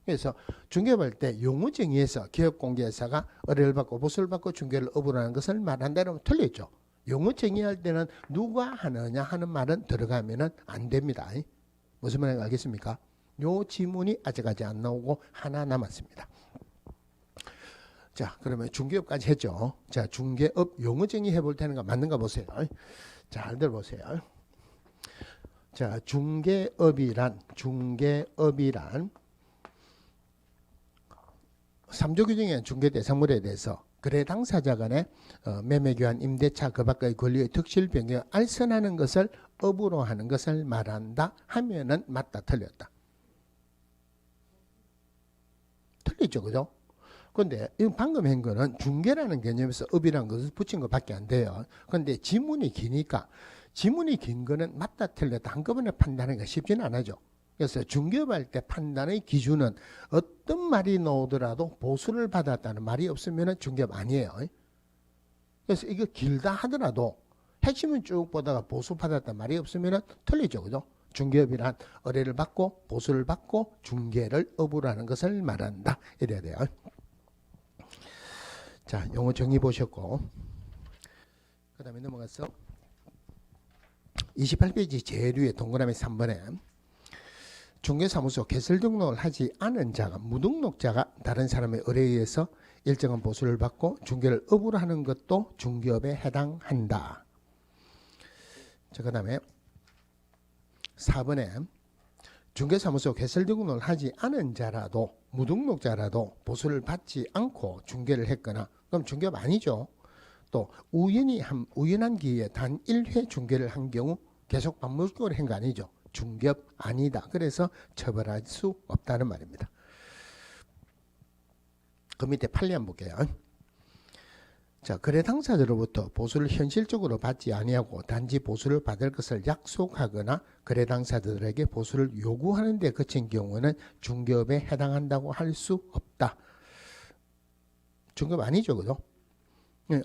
그래서 중개업할 때 용어 정의에서 개업공개사가 의뢰를 받고 보수를 받고 중개를 업으라는 것을 말한다 이러면 틀렸죠. 용어 정의할 때는 누가 하느냐 하는 말은 들어가면은 안 됩니다. 무슨 말인지 알겠습니까? 요 지문이 아직까지 안 나오고 하나 남았습니다. 자, 그러면 중개업까지 했죠. 자, 중개업 용어 정의 해볼 테니까 맞는가 보세요. 잘 들어보세요. 자, 중개업이란 3조 규정의 중개 대상물에 대해서 거래 당사자 간의 매매 교환 임대차 그 밖의 권리의 특실 변경을 알선하는 것을 업으로 하는 것을 말한다 하면은 맞다 틀렸다. 틀리죠, 그죠? 근데 방금 한 거는 중개라는 개념에서 업이라는 것을 붙인 것밖에 안 돼요. 근데 지문이 기니까 지문이 긴 거는 맞다 틀렸다 한꺼번에 판단하기가 쉽지는 않아죠. 그래서 중개업할 때 판단의 기준은 어떤 말이 나오더라도 보수를 받았다는 말이 없으면 중개업 아니에요. 그래서 이거 길다 하더라도 핵심은 쭉 보다가 보수 받았다는 말이 없으면 틀리죠, 그죠? 중개업이란 의뢰를 받고 보수를 받고 중개를 업으로 하는 것을 말한다 이래야 돼요. 자, 용어 정의 보셨고 그 다음에 넘어가서 28페이지 제일 위에 동그라미 3번에 중개사무소 개설 등록을 하지 않은 자가 무등록자가 다른 사람의 의뢰에 의해서 일정한 보수를 받고 중개를 업으로 하는 것도 중개업에 해당한다. 자, 그 다음에 4번에 중개사무소 개설 등록을 하지 않은 자라도 무등록자라도 보수를 받지 않고 중개를 했거나 그럼 중개업 아니죠. 또 우연한 기회에 단 1회 중개를 한 경우 계속 반복적으로 한 거 아니죠. 중개업 아니다. 그래서 처벌할 수 없다는 말입니다. 그 밑에 판례 한번 볼게요. 자, 거래 당사자로부터 보수를 현실적으로 받지 아니하고 단지 보수를 받을 것을 약속하거나 거래 당사자들에게 보수를 요구하는 데 그친 경우는 중개업에 해당한다고 할 수 없다. 중개업 아니죠, 그죠?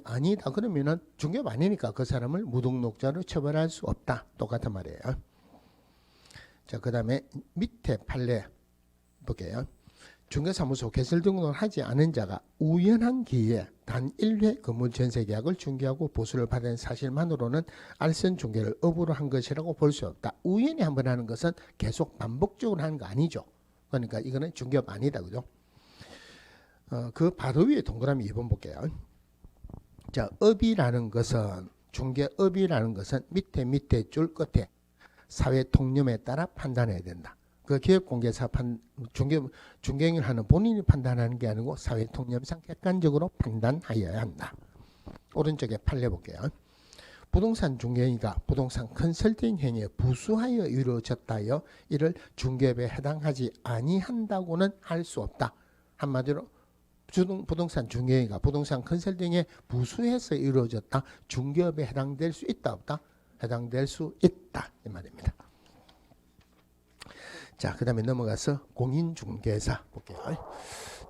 아니다 그러면은 중개업 아니니까 그 사람을 무등록자로 처벌할 수 없다. 똑같은 말이에요. 자, 그 다음에 밑에 판례 볼게요. 중개사무소 개설 등록을 하지 않은 자가 우연한 기회에 단 1회 건물 전세 계약을 중개하고 보수를 받은 사실만으로는 알선 중개를 업으로 한 것이라고 볼 수 없다. 우연히 한 번 하는 것은 계속 반복적으로 하는 거 아니죠. 그러니까 이거는 중개업 아니다, 그죠? 그 바로 위에 동그라미 2번 볼게요. 자, 업이라는 것은 중개업이라는 것은 밑에 줄 끝에 사회 통념에 따라 판단해야 된다. 그 기업공개사 중개행위를 하는 본인이 판단하는 게 아니고 사회 통념상 객관적으로 판단하여야 한다. 오른쪽에 판례 볼게요. 부동산 중개행위가 부동산 컨설팅 행위에 부수하여 이루어졌다여 이를 중개업에 해당하지 아니한다고는 할 수 없다. 한마디로 부동산 중개행위가 부동산 컨설팅에 부수해서 이루어졌다. 중개업에 해당될 수 있다 없다? 해당될 수 있다 이 말입니다. 자, 그 다음에 넘어가서 공인중개사 볼게요.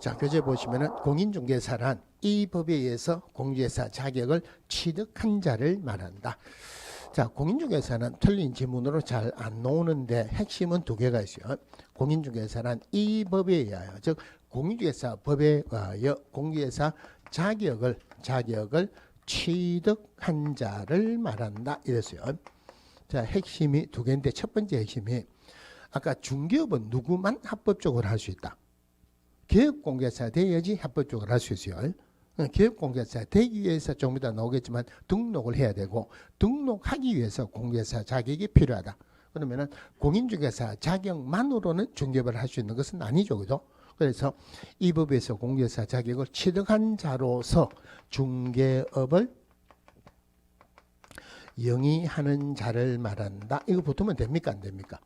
자, 교재 보시면은 공인중개사란 이 법에 의해서 공인중개사 자격을 취득한 자를 말한다. 자, 공인중개사는 틀린 지문으로 잘 안 나오는데 핵심은 두 개가 있어요. 공인중개사란 이 법에 의하여, 즉 공인중개사 법에 의하여 공인중개사 자격을 취득한 자를 말한다 이랬어요. 자, 핵심이 두 개인데 첫 번째 핵심이 아까 중개업은 누구만 합법적으로 할 수 있다. 개업공개사 돼야지 합법적으로 할 수 있어요. 개업공개사 되기 위해서 좀 이따 나오겠지만 등록을 해야 되고 등록하기 위해서 공개사 자격이 필요하다. 그러면은 공인중개사 자격만으로는 중개업을 할 수 있는 것은 아니죠, 그죠? 그래서 이 법에서 공개사 자격을 취득한 자로서 중개업을 영위하는 자를 말한다. 이거 붙으면 됩니까, 안 됩니까?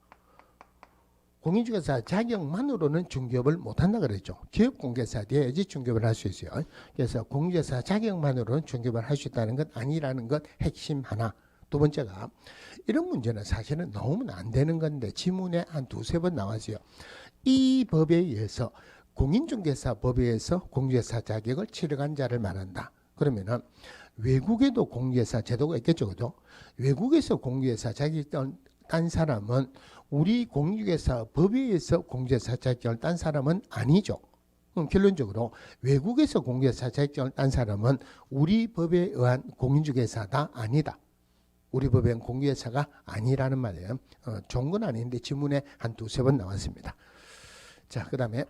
공인중개사 자격만으로는 중개업을 못한다 그랬죠. 기업공개사 돼야지 중개업을 할 수 있어요. 그래서 공인중개사 자격만으로는 중개업을 할 수 있다는 것 아니라는 것 핵심 하나. 두 번째가 이런 문제는 사실은 넣으면 안 되는 건데 지문에 한 두세 번 나왔어요. 이 법에 의해서 공인중개사법에 의해서 공인중개사 자격을 취득한 자를 말한다. 그러면은 외국에도 공인중개사 제도가 있겠죠, 그죠? 외국에서 공인중개사 자격을 딴 사람은 우리 공인중개사 법에 의해서 공인중개사 자격을 딴 사람은 아니죠. 그럼 결론적으로 외국에서 공인중개사 자격을 딴 사람은 우리 법에 의한 공인중개사다 아니다. 우리 법에 의한 공인중개사가 아니라는 말이에요. 좋은 건 아닌데 지문에 한 두세 번 나왔습니다. 자, 그 다음에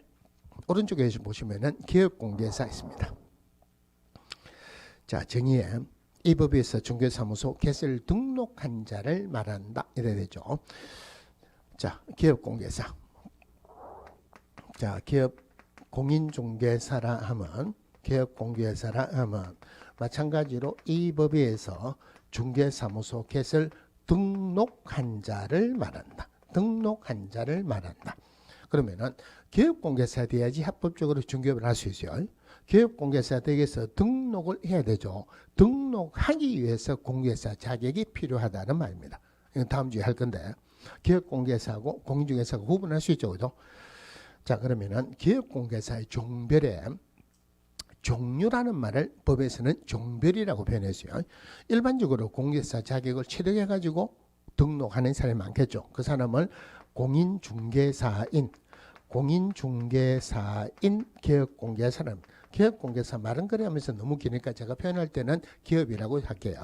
오른쪽에 보시면은 기업공개사 있습니다. 자, 정의에 이 법에서 중개사무소 개설 등록한 자를 말한다. 이래 되죠. 자, 기업공개사. 자, 기업 공인중개사라 하면 기업공개사라 하면 마찬가지로 이 법에 의해서 중개사무소 개설 등록한 자를 말한다. 등록한 자를 말한다. 그러면은 기업공개사 돼야지 합법적으로 중개업을 할 수 있어요. 기업공개사 댁에서 등록을 해야 되죠. 등록하기 위해서 공개사 자격이 필요하다는 말입니다. 이건 다음 주에 할 건데 기업공개사하고 공인중개사가 구분할 수 있죠, 그죠? 자, 그러면은 기업공개사의 종별에 종류라는 말을 법에서는 종별이라고 표현했어요. 일반적으로 공개사 자격을 취득해가지고 등록하는 사람이 많겠죠. 그 사람을 공인중개사인 기업공개사는 기업공개사 말은 그래 하면서 너무 기니까 제가 표현할 때는 기업이라고 할게요.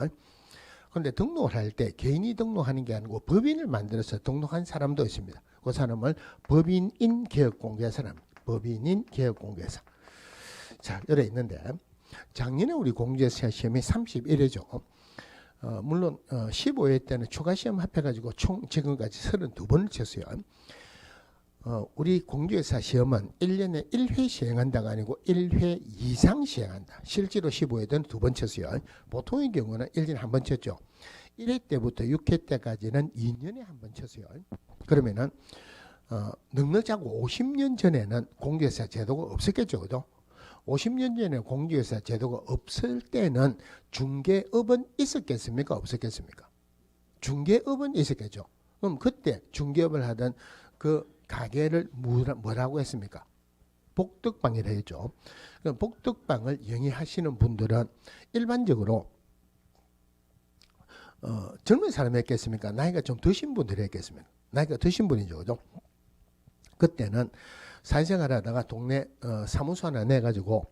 그런데 등록을 할 때 개인이 등록하는 게 아니고 법인을 만들어서 등록한 사람도 있습니다. 그 사람을 법인인 기업공개사는 법인인 기업공개사. 자, 여기 있는데 작년에 우리 공개사 시험이 31회죠. 물론 15회 때는 추가 시험 합해가지고 총 지금까지 32번을 쳤어요. 우리 공개사 시험은 1년에 1회 시행한다가 아니고 1회 이상 시행한다. 실제로 15회는 2번 쳤어요. 보통의 경우는 1년에 한 번 쳤죠. 1회 때부터 6회 때까지는 2년에 한 번 쳤어요. 그러면은 넉넉하고 50년 전에는 공개사 제도가 없었겠죠, 그죠? 50년 전에 공개사 제도가 없을 때는 중개업은 있었겠습니까? 없었겠습니까? 중개업은 있었겠죠. 그럼 그때 중개업을 하던 그 가게를 뭐라고 했습니까? 복덕방이라 했죠. 그럼 복덕방을 영위하시는 분들은 일반적으로 젊은 사람이 했겠습니까? 나이가 좀 드신 분들이 했겠습니까? 나이가 드신 분이죠, 그죠? 그때는 사회생활 하다가 동네 사무소 하나 내가지고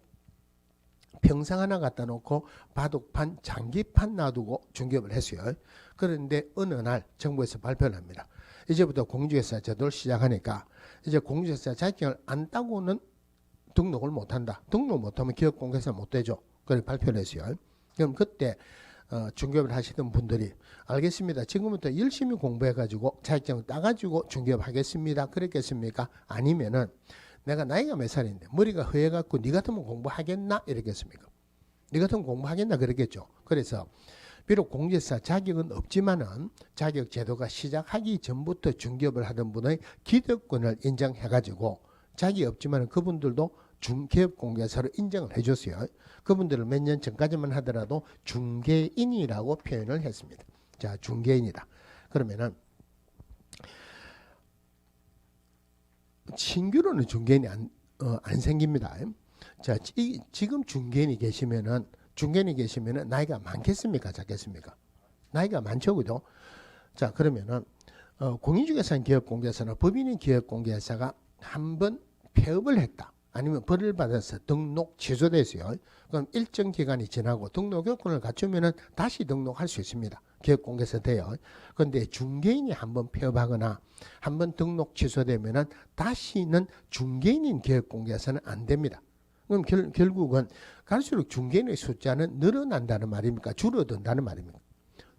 평상 하나 갖다 놓고 바둑판, 장기판 놔두고 중개업을 했어요. 그런데 어느 날 정부에서 발표를 합니다. 이제부터 공인중개사 제도를 시작하니까 이제 공인중개사 자격을 안 따고는 등록을 못한다. 등록 못하면 기업공개사 못 되죠. 그걸 발표를 했어요. 그럼 그때 중개업을 하시던 분들이 알겠습니다. 지금부터 열심히 공부해가지고 자격증을 따가지고 중개업 하겠습니다. 그랬겠습니까? 아니면은 내가 나이가 몇 살인데 머리가 허해갖고 니 같으면 공부하겠나? 이랬겠습니까? 니 같으면 공부하겠나? 그랬겠죠. 그래서 비록 공개사 자격은 없지만은 자격 제도가 시작하기 전부터 중개업을 하던 분의 기득권을 인정해가지고 자격이 없지만은 그분들도 중개업 공개사로 인정을 해줬어요. 그분들을 몇 년 전까지만 하더라도 중개인이라고 표현을 했습니다. 자, 중개인이다. 그러면은 신규로는 중개인이 안 생깁니다. 자, 지금 중개인이 계시면은 나이가 많겠습니까? 작겠습니까? 나이가 많죠, 그죠? 자, 그러면은 공인중개사인 기업공개사나 법인인 기업공개사가 한번 폐업을 했다. 아니면 벌을 받아서 등록 취소됐어요. 그럼 일정 기간이 지나고 등록 요건을 갖추면은 다시 등록할 수 있습니다. 기업공개사 돼요. 그런데 중개인이 한번 폐업하거나 한번 등록 취소되면은 다시는 중개인인 기업공개사는 안 됩니다. 그럼 결국은 갈수록 중개인의 숫자는 늘어난다는 말입니까? 줄어든다는 말입니까?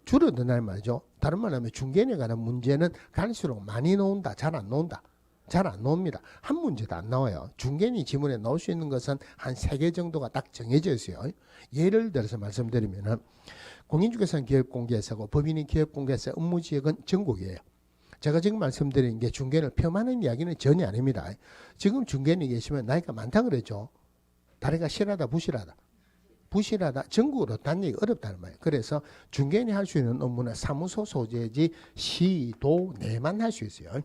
줄어든다는 말이죠. 다른 말로 하면 중개인에 관한 문제는 갈수록 많이 나온다. 잘 안 나온다. 잘 안 나옵니다. 한 문제도 안 나와요. 중개인이 지문에 넣을 수 있는 것은 한 3개 정도가 딱 정해져 있어요. 예를 들어서 말씀드리면은 공인중개사는 기업공개사고 법인이 기업공개사 업무지역은 전국이에요. 제가 지금 말씀드린 게 중개인을 폄하하는 이야기는 전혀 아닙니다. 지금 중개인이 계시면 나이가 많다 그랬죠. 다리가 실하다 부실하다. 부실하다, 전국으로 다니기 어렵다는 말이에요. 그래서 중개인이 할 수 있는 업무는 사무소 소재지 시도 내만 할 수 있어요.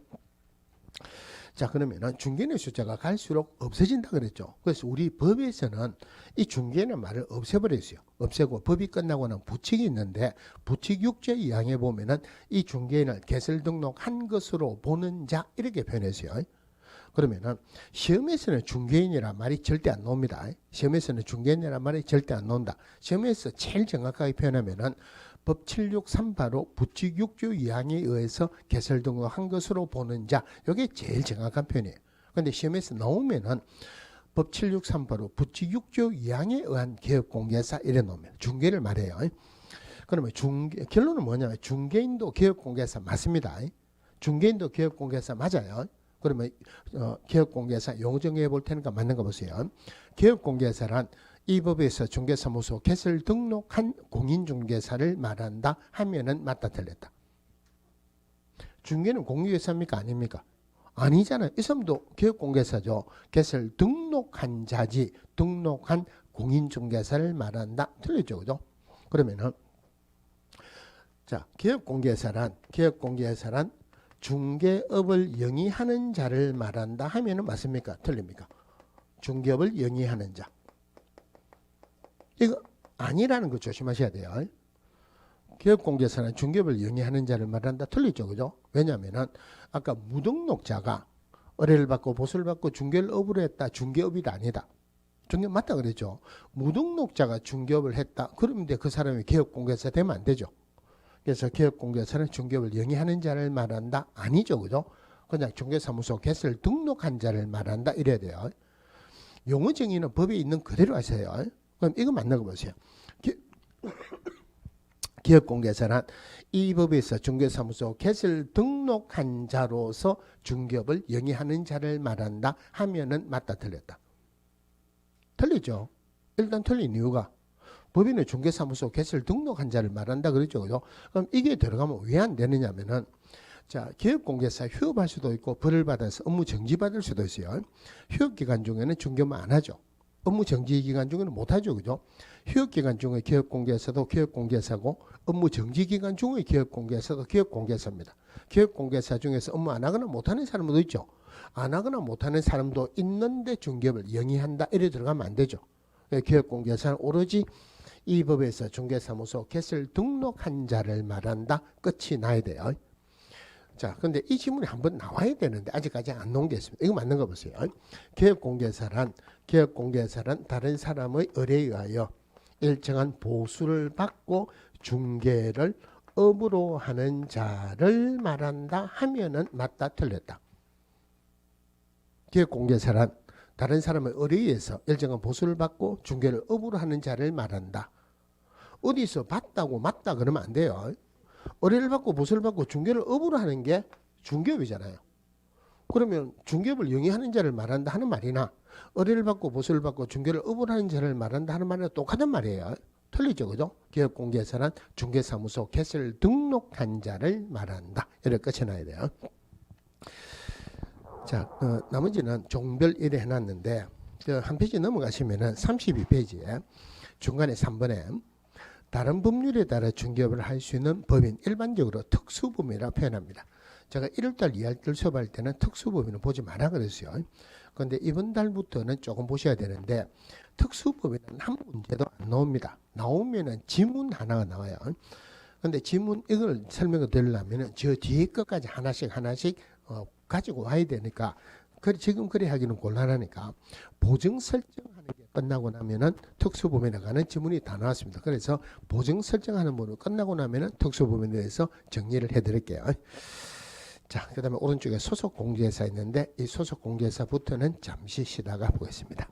자, 그러면은 중개인의 숫자가 갈수록 없어진다 그랬죠. 그래서 우리 법에서는 이 중개인의 말을 없애버렸어요. 없애고 법이 끝나고 는 부칙이 있는데 부칙 6조 2항에 보면은 이 중개인을 개설 등록한 것으로 보는 자 이렇게 표현했어요. 그러면은 시험에서는 중개인이란 말이 절대 안 나옵니다. 시험에서는 중개인이란 말이 절대 안 나온다. 시험에서 제일 정확하게 표현하면은 법 763바로 부칙 6조 2항에 의해서 개설 등록한 것으로 보는 자, 이게 제일 정확한 표현이에요. 그런데 시험에서 나오면은 법 763바로 부칙 6조 2항에 의한 개업공개사 이래 놓으면 중개를 말해요. 그러면 결론은 뭐냐면 중개인도 개업공개사 맞습니다. 중개인도 개업공개사 맞아요. 그러면 개업공개사 용어 정의해 볼 테니까 맞는 거 보세요. 개업공개사란 이 법에서 중개사무소 개설 등록한 공인중개사를 말한다 하면은 맞다 틀렸다. 중개는 공유회사입니까 아닙니까? 아니잖아요. 이 사람도 개업공개사죠. 개설 등록한 자지 등록한 공인중개사를 말한다. 틀렸죠, 그죠? 그러면은 자, 개업공개사란 중개업을 영위하는 자를 말한다 하면은 맞습니까? 틀립니까? 중개업을 영위하는 자. 이거 아니라는 거 조심하셔야 돼요. 개업공개사는 중개업을 영위하는 자를 말한다. 틀리죠, 그죠? 왜냐하면은 아까 무등록자가 의뢰를 받고 보수를 받고 중개를 업으로 했다. 중개업이 아니다. 중개업 맞다 그랬죠. 무등록자가 중개업을 했다. 그러면 그 사람이 개업공개사 되면 안 되죠. 그래서 개업공개사는 중개업을 영위하는 자를 말한다. 아니죠, 그죠? 그냥 중개사무소 개설 등록한 자를 말한다. 이래야 돼요. 용어 정의는 법에 있는 그대로 하세요. 그럼 이거 맞는 거 보세요. 개업공개사란 이 법에서 중개사무소 개설 등록한 자로서 중개업을 영위하는 자를 말한다 하면은 맞다 틀렸다. 틀리죠. 일단 틀린 이유가 법인의 중개사무소 개설 등록한 자를 말한다 그랬죠. 그죠? 그럼 이게 들어가면 왜 안 되느냐면은 자, 개업공개사 휴업할 수도 있고 벌을 받아서 업무 정지받을 수도 있어요. 휴업기간 중에는 중개업을 안 하죠. 업무 정지 기간 중에는 못 하죠. 그죠? 휴업 기간 중에 기업공개사도 기업공개사고 업무 정지 기간 중에 기업공개사도 기업공개사입니다. 기업공개사 중에서 업무 안 하거나 못 하는 사람도 있죠. 안 하거나 못 하는 사람도 있는데 중개업을 영위한다. 이래 들어가면 안 되죠. 기업공개사는 오로지 이 법에서 중개사무소 개설 등록한 자를 말한다. 끝이 나야 돼요. 자, 근데 이 지문이 한번 나와야 되는데 아직까지 안 나온 게 있습니다. 이거 맞는 거 보세요. 개업공개사란 다른 사람의 의뢰에 의하여 일정한 보수를 받고 중개를 업으로 하는 자를 말한다 하면은 맞다 틀렸다. 개업공개사란 다른 사람의 의뢰에 의해서 일정한 보수를 받고 중개를 업으로 하는 자를 말한다. 어디서 받다고 맞다 그러면 안 돼요. 의뢰를 받고 보수를 받고 중개를 업으로 하는 게 중개업이잖아요. 그러면 중개업을 영위하는 자를 말한다 하는 말이나 의뢰를 받고 보수를 받고 중개를 업으로 하는 자를 말한다 하는 말이나 똑같은 말이에요. 틀리죠, 그죠? 기업공개사란 중개사무소 개설 등록한 자를 말한다. 이렇게 끝이 나야 돼요. 자, 나머지는 종별 1회 해놨는데 한 페이지 넘어가시면은 32페이지에 중간에 3번에 다른 법률에 따라 중개업을 할 수 있는 법인 일반적으로 특수법인이라고 표현합니다. 제가 1월달 2월달 수업할 때는 특수법인은 보지 마라 그랬어요. 그런데 이번 달부터는 조금 보셔야 되는데 특수법인은 한 문제도 안 나옵니다. 나오면은 지문 하나가 나와요. 그런데 지문 이걸 설명을 드리려면은 저 뒤에 것까지 하나씩 가지고 와야 되니까 지금 그래 하기는 곤란하니까 보증 설정하는 게 끝나고 나면은 특수법인에 관한 지문이 다 나왔습니다. 그래서 보증 설정하는 부분 끝나고 나면은 특수법인에 대해서 정리를 해드릴게요. 자, 그다음에 오른쪽에 소속 공제사 있는데 이 소속 공제사부터는 잠시 쉬다가 보겠습니다.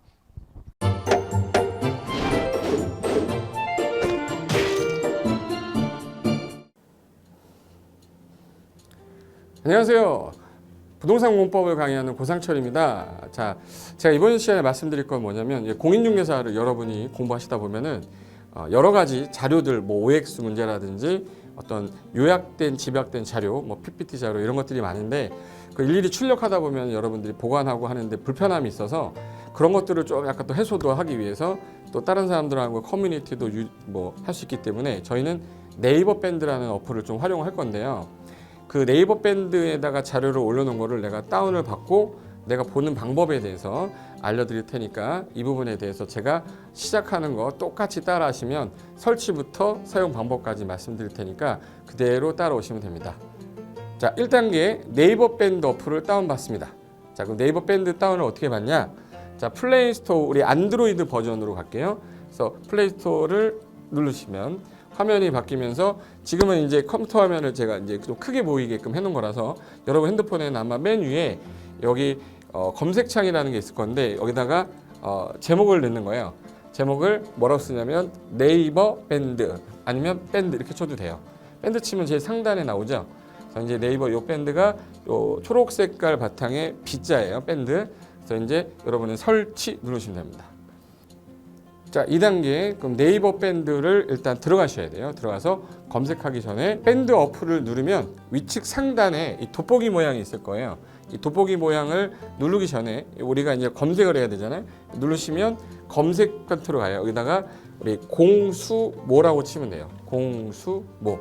안녕하세요. 부동산 공법을 강의하는 고상철입니다. 자, 제가 이번 시간에 말씀드릴 건 뭐냐면 공인중개사를 여러분이 공부하시다 보면은 여러 가지 자료들, 뭐 OX 문제라든지 어떤 요약된 집약된 자료, 뭐 PPT 자료 이런 것들이 많은데 그 일일이 출력하다 보면 여러분들이 보관하고 하는데 불편함이 있어서 그런 것들을 좀 약간 또 해소도 하기 위해서 또 다른 사람들하고 커뮤니티도 뭐 할 수 있기 때문에 저희는 네이버 밴드라는 어플을 좀 활용할 건데요. 그 네이버 밴드에다가 자료를 올려놓은 거를 내가 다운을 받고 내가 보는 방법에 대해서 알려드릴 테니까 이 부분에 대해서 제가 시작하는 거 똑같이 따라 하시면 설치부터 사용 방법까지 말씀드릴 테니까 그대로 따라오시면 됩니다. 자, 1단계 네이버 밴드 어플을 다운받습니다. 자, 그럼 네이버 밴드 다운을 어떻게 받냐? 자, 플레이스토어 우리 안드로이드 버전으로 갈게요. 그래서 플레이스토어를 누르시면 화면이 바뀌면서 지금은 이제 컴퓨터 화면을 제가 이제 좀 크게 보이게끔 해놓은 거라서 여러분 핸드폰에는 아마 맨 위에 여기 검색창이라는 게 있을 건데 여기다가 제목을 넣는 거예요. 제목을 뭐라고 쓰냐면 네이버 밴드 아니면 밴드 이렇게 쳐도 돼요. 밴드 치면 제일 상단에 나오죠. 그래서 이제 네이버 요 밴드가 요 초록 색깔 바탕에 B자예요. 밴드. 그래서 이제 여러분은 설치 누르시면 됩니다. 자, 2단계 그럼 네이버 밴드를 일단 들어가셔야 돼요. 들어가서 검색하기 전에 밴드 어플을 누르면 위측 상단에 이 돋보기 모양이 있을 거예요. 이 돋보기 모양을 누르기 전에 우리가 이제 검색을 해야 되잖아요. 누르시면 검색 컨트롤 가요. 여기다가 우리 공수모라고 치면 돼요. 공수모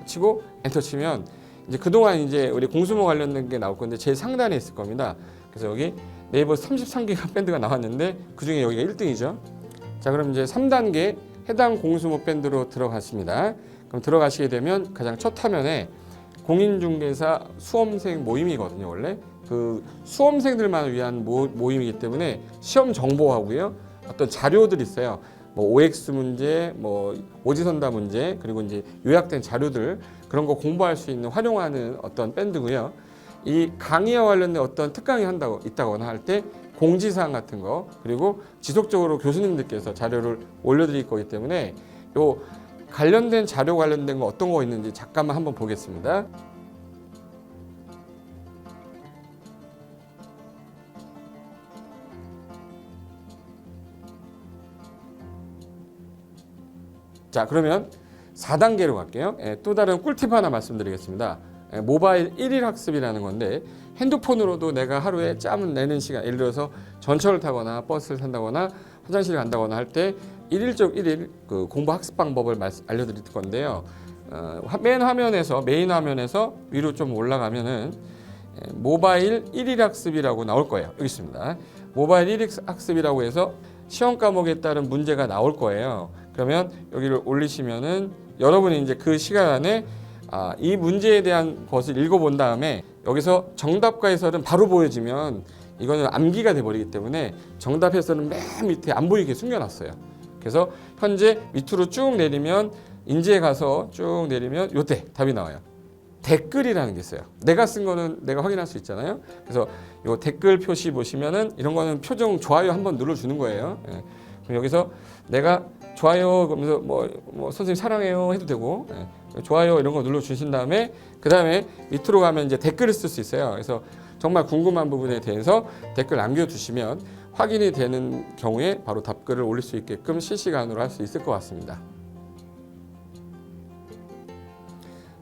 치고 엔터 치면 이제 그동안 이제 우리 공수모 관련된 게 나올 건데 제일 상단에 있을 겁니다. 그래서 여기 네이버 33개가 밴드가 나왔는데 그중에 여기가 1등이죠. 자, 그럼 이제 3단계 해당 공수모 밴드로 들어갔습니다. 그럼 들어가시게 되면 가장 첫 화면에 공인중개사 수험생 모임이거든요. 원래 그 수험생들만 위한 모임이기 때문에 시험 정보하고요. 어떤 자료들이 있어요. 뭐 OX 문제, 뭐 오지선다 문제, 그리고 이제 요약된 자료들 그런 거 공부할 수 있는 활용하는 어떤 밴드고요. 이 강의와 관련된 어떤 특강이 있다거나 할 때 공지사항 같은 거 그리고 지속적으로 교수님들께서 자료를 올려드릴 거기 때문에 요 관련된 자료 관련된 거 어떤 거 있는지 잠깐만 한번 보겠습니다. 자, 그러면 4단계로 갈게요. 또 다른 꿀팁 하나 말씀드리겠습니다. 모바일 1일 학습이라는 건데 핸드폰으로도 내가 하루에 짬을 내는 시간, 예를 들어서 전철을 타거나 버스를 탄다거나 화장실을 간다거나 할 때 1일 그 공부 학습 방법을 알려드릴 건데요. 메인 화면에서 위로 좀 올라가면은 모바일 1일 학습이라고 나올 거예요. 여기 있습니다. 모바일 1일 학습이라고 해서 시험 과목에 따른 문제가 나올 거예요. 그러면 여기를 올리시면은 여러분이 이제 그 시간 안에 이 문제에 대한 것을 읽어본 다음에 여기서 정답과 해설은 바로 보여지면 이거는 암기가 돼버리기 때문에 정답 해설은 맨 밑에 안 보이게 숨겨놨어요. 그래서 현재 밑으로 쭉 내리면 인지에 가서 쭉 내리면 요때 답이 나와요. 댓글이라는 게 있어요. 내가 쓴 거는 내가 확인할 수 있잖아요. 그래서 요 댓글 표시 보시면은 이런 거는 표정 좋아요 한번 눌러주는 거예요. 예. 그럼 여기서 내가 좋아요 그러면서 뭐 선생님 사랑해요 해도 되고 좋아요 이런 거 눌러주신 다음에 그 다음에 밑으로 가면 이제 댓글을 쓸 수 있어요. 그래서 정말 궁금한 부분에 대해서 댓글 남겨주시면 확인이 되는 경우에 바로 답글을 올릴 수 있게끔 실시간으로 할 수 있을 것 같습니다.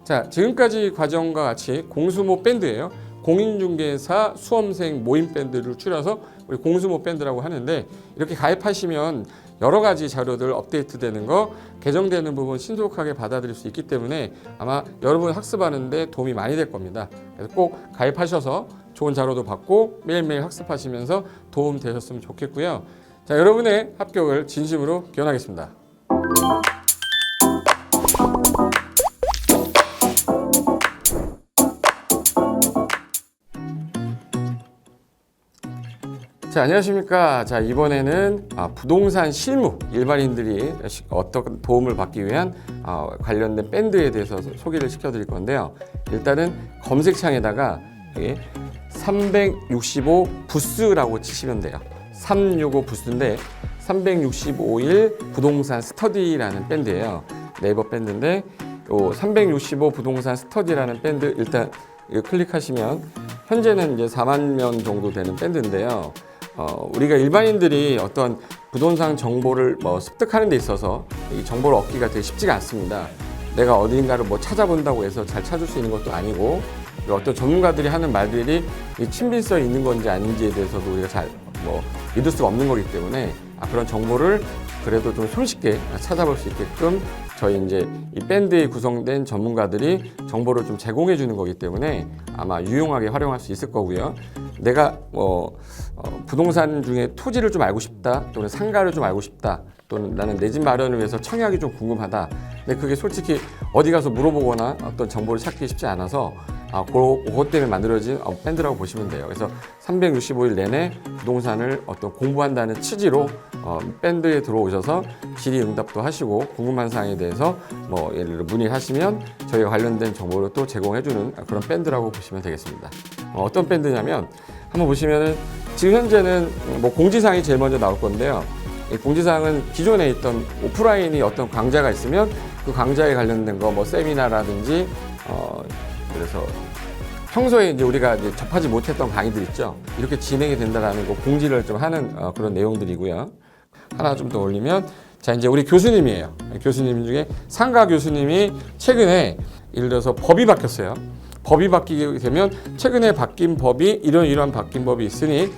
자, 지금까지 과정과 같이 공수모 밴드예요. 공인중개사 수험생 모임 밴드를 줄여서 우리 공수모 밴드라고 하는데 이렇게 가입하시면 여러 가지 자료들 업데이트되는 거 개정되는 부분 신속하게 받아들일 수 있기 때문에 아마 여러분 학습하는데 도움이 많이 될 겁니다. 그래서 꼭 가입하셔서 좋은 자료도 받고 매일매일 학습하시면서 도움 되셨으면 좋겠고요. 자, 여러분의 합격을 진심으로 기원하겠습니다. 자, 안녕하십니까. 자, 이번에는 부동산 실무 일반인들이 어떤 도움을 받기 위한 관련된 밴드에 대해서 소개를 시켜드릴 건데요. 일단은 검색창에다가 365 부스라고 치시면 돼요. 365 부스인데 365일 부동산 스터디라는 밴드예요. 네이버 밴드인데 요 365 부동산 스터디라는 밴드 일단 클릭하시면 현재는 이제 4만 명 정도 되는 밴드인데요. 우리가 일반인들이 어떤 부동산 정보를 습득하는 데 있어서 이 정보를 얻기가 되게 쉽지가 않습니다. 내가 어딘가를 찾아본다고 해서 잘 찾을 수 있는 것도 아니고 어떤 전문가들이 하는 말들이 이 친밀성이 있는 건지 아닌지에 대해서도 우리가 잘 믿을 수가 없는 거기 때문에 그런 정보를 그래도 좀 손쉽게 찾아볼 수 있게끔 저희 이제 이 밴드에 구성된 전문가들이 정보를 좀 제공해 주는 거기 때문에 아마 유용하게 활용할 수 있을 거고요. 내가 부동산 중에 토지를 좀 알고 싶다, 또는 상가를 좀 알고 싶다, 또는 나는 내 집 마련을 위해서 청약이 좀 궁금하다. 근데 그게 솔직히 어디 가서 물어보거나 어떤 정보를 찾기 쉽지 않아서 그것 때문에 만들어진 밴드라고 보시면 돼요. 그래서 365일 내내 부동산을 어떤 공부한다는 취지로 밴드에 들어오셔서 질의응답도 하시고 궁금한 사항에 대해서 뭐 예를 들어 문의를 하시면 저희가 관련된 정보를 또 제공해주는 그런 밴드라고 보시면 되겠습니다. 어떤 밴드냐면 한번 보시면은 지금 현재는 뭐 공지사항이 제일 먼저 나올 건데요. 이 공지사항은 기존에 있던 오프라인이 어떤 강좌가 있으면 그 강좌에 관련된 거 뭐 세미나라든지 그래서 평소에 이제 우리가 이제 접하지 못했던 강의들 있죠. 이렇게 진행이 된다라는 거 공지를 좀 하는 그런 내용들이고요. 하나 좀 더 올리면 자 이제 우리 교수님이에요. 교수님 중에 상가 교수님이 최근에 예를 들어서 법이 바뀌었어요. 법이 바뀌게 되면 최근에 바뀐 법이 이러한 바뀐 법이 있으니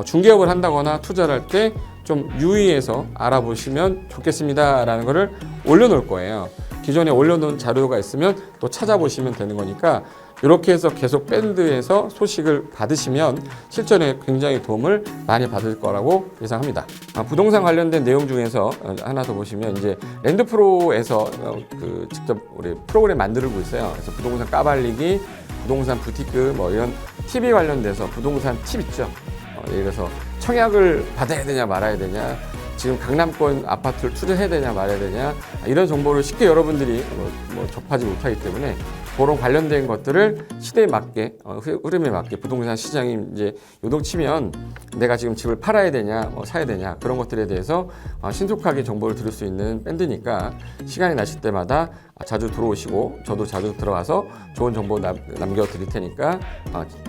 중개업을 한다거나 투자를 할 때 좀 유의해서 알아보시면 좋겠습니다라는 거를 올려놓을 거예요. 기존에 올려놓은 자료가 있으면 또 찾아보시면 되는 거니까 이렇게 해서 계속 밴드에서 소식을 받으시면 실전에 굉장히 도움을 많이 받을 거라고 예상합니다. 부동산 관련된 내용 중에서 하나 더 보시면 이제 랜드프로에서 직접 우리 프로그램 만들고 있어요. 그래서 부동산 까발리기, 부동산 부티크 뭐 이런 TV 관련돼서 부동산 팁 있죠. 예를 들어서 청약을 받아야 되냐 말아야 되냐, 지금 강남권 아파트를 투자해야 되냐 말아야 되냐, 이런 정보를 쉽게 여러분들이 접하지 못하기 때문에 그런 관련된 것들을 시대에 맞게 흐름에 맞게 부동산 시장이 이제 요동치면 내가 지금 집을 팔아야 되냐 사야 되냐 그런 것들에 대해서 신속하게 정보를 들을 수 있는 밴드니까 시간이 나실 때마다 자주 들어오시고 저도 자주 들어가서 좋은 정보 남겨드릴 테니까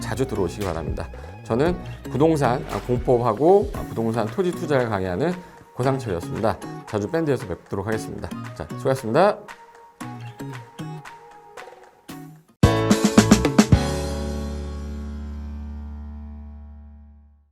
자주 들어오시기 바랍니다. 저는 부동산 공법하고 부동산 토지 투자를 강의하는 고상철이었습니다. 자주 밴드에서 뵙도록 하겠습니다. 자, 수고하셨습니다.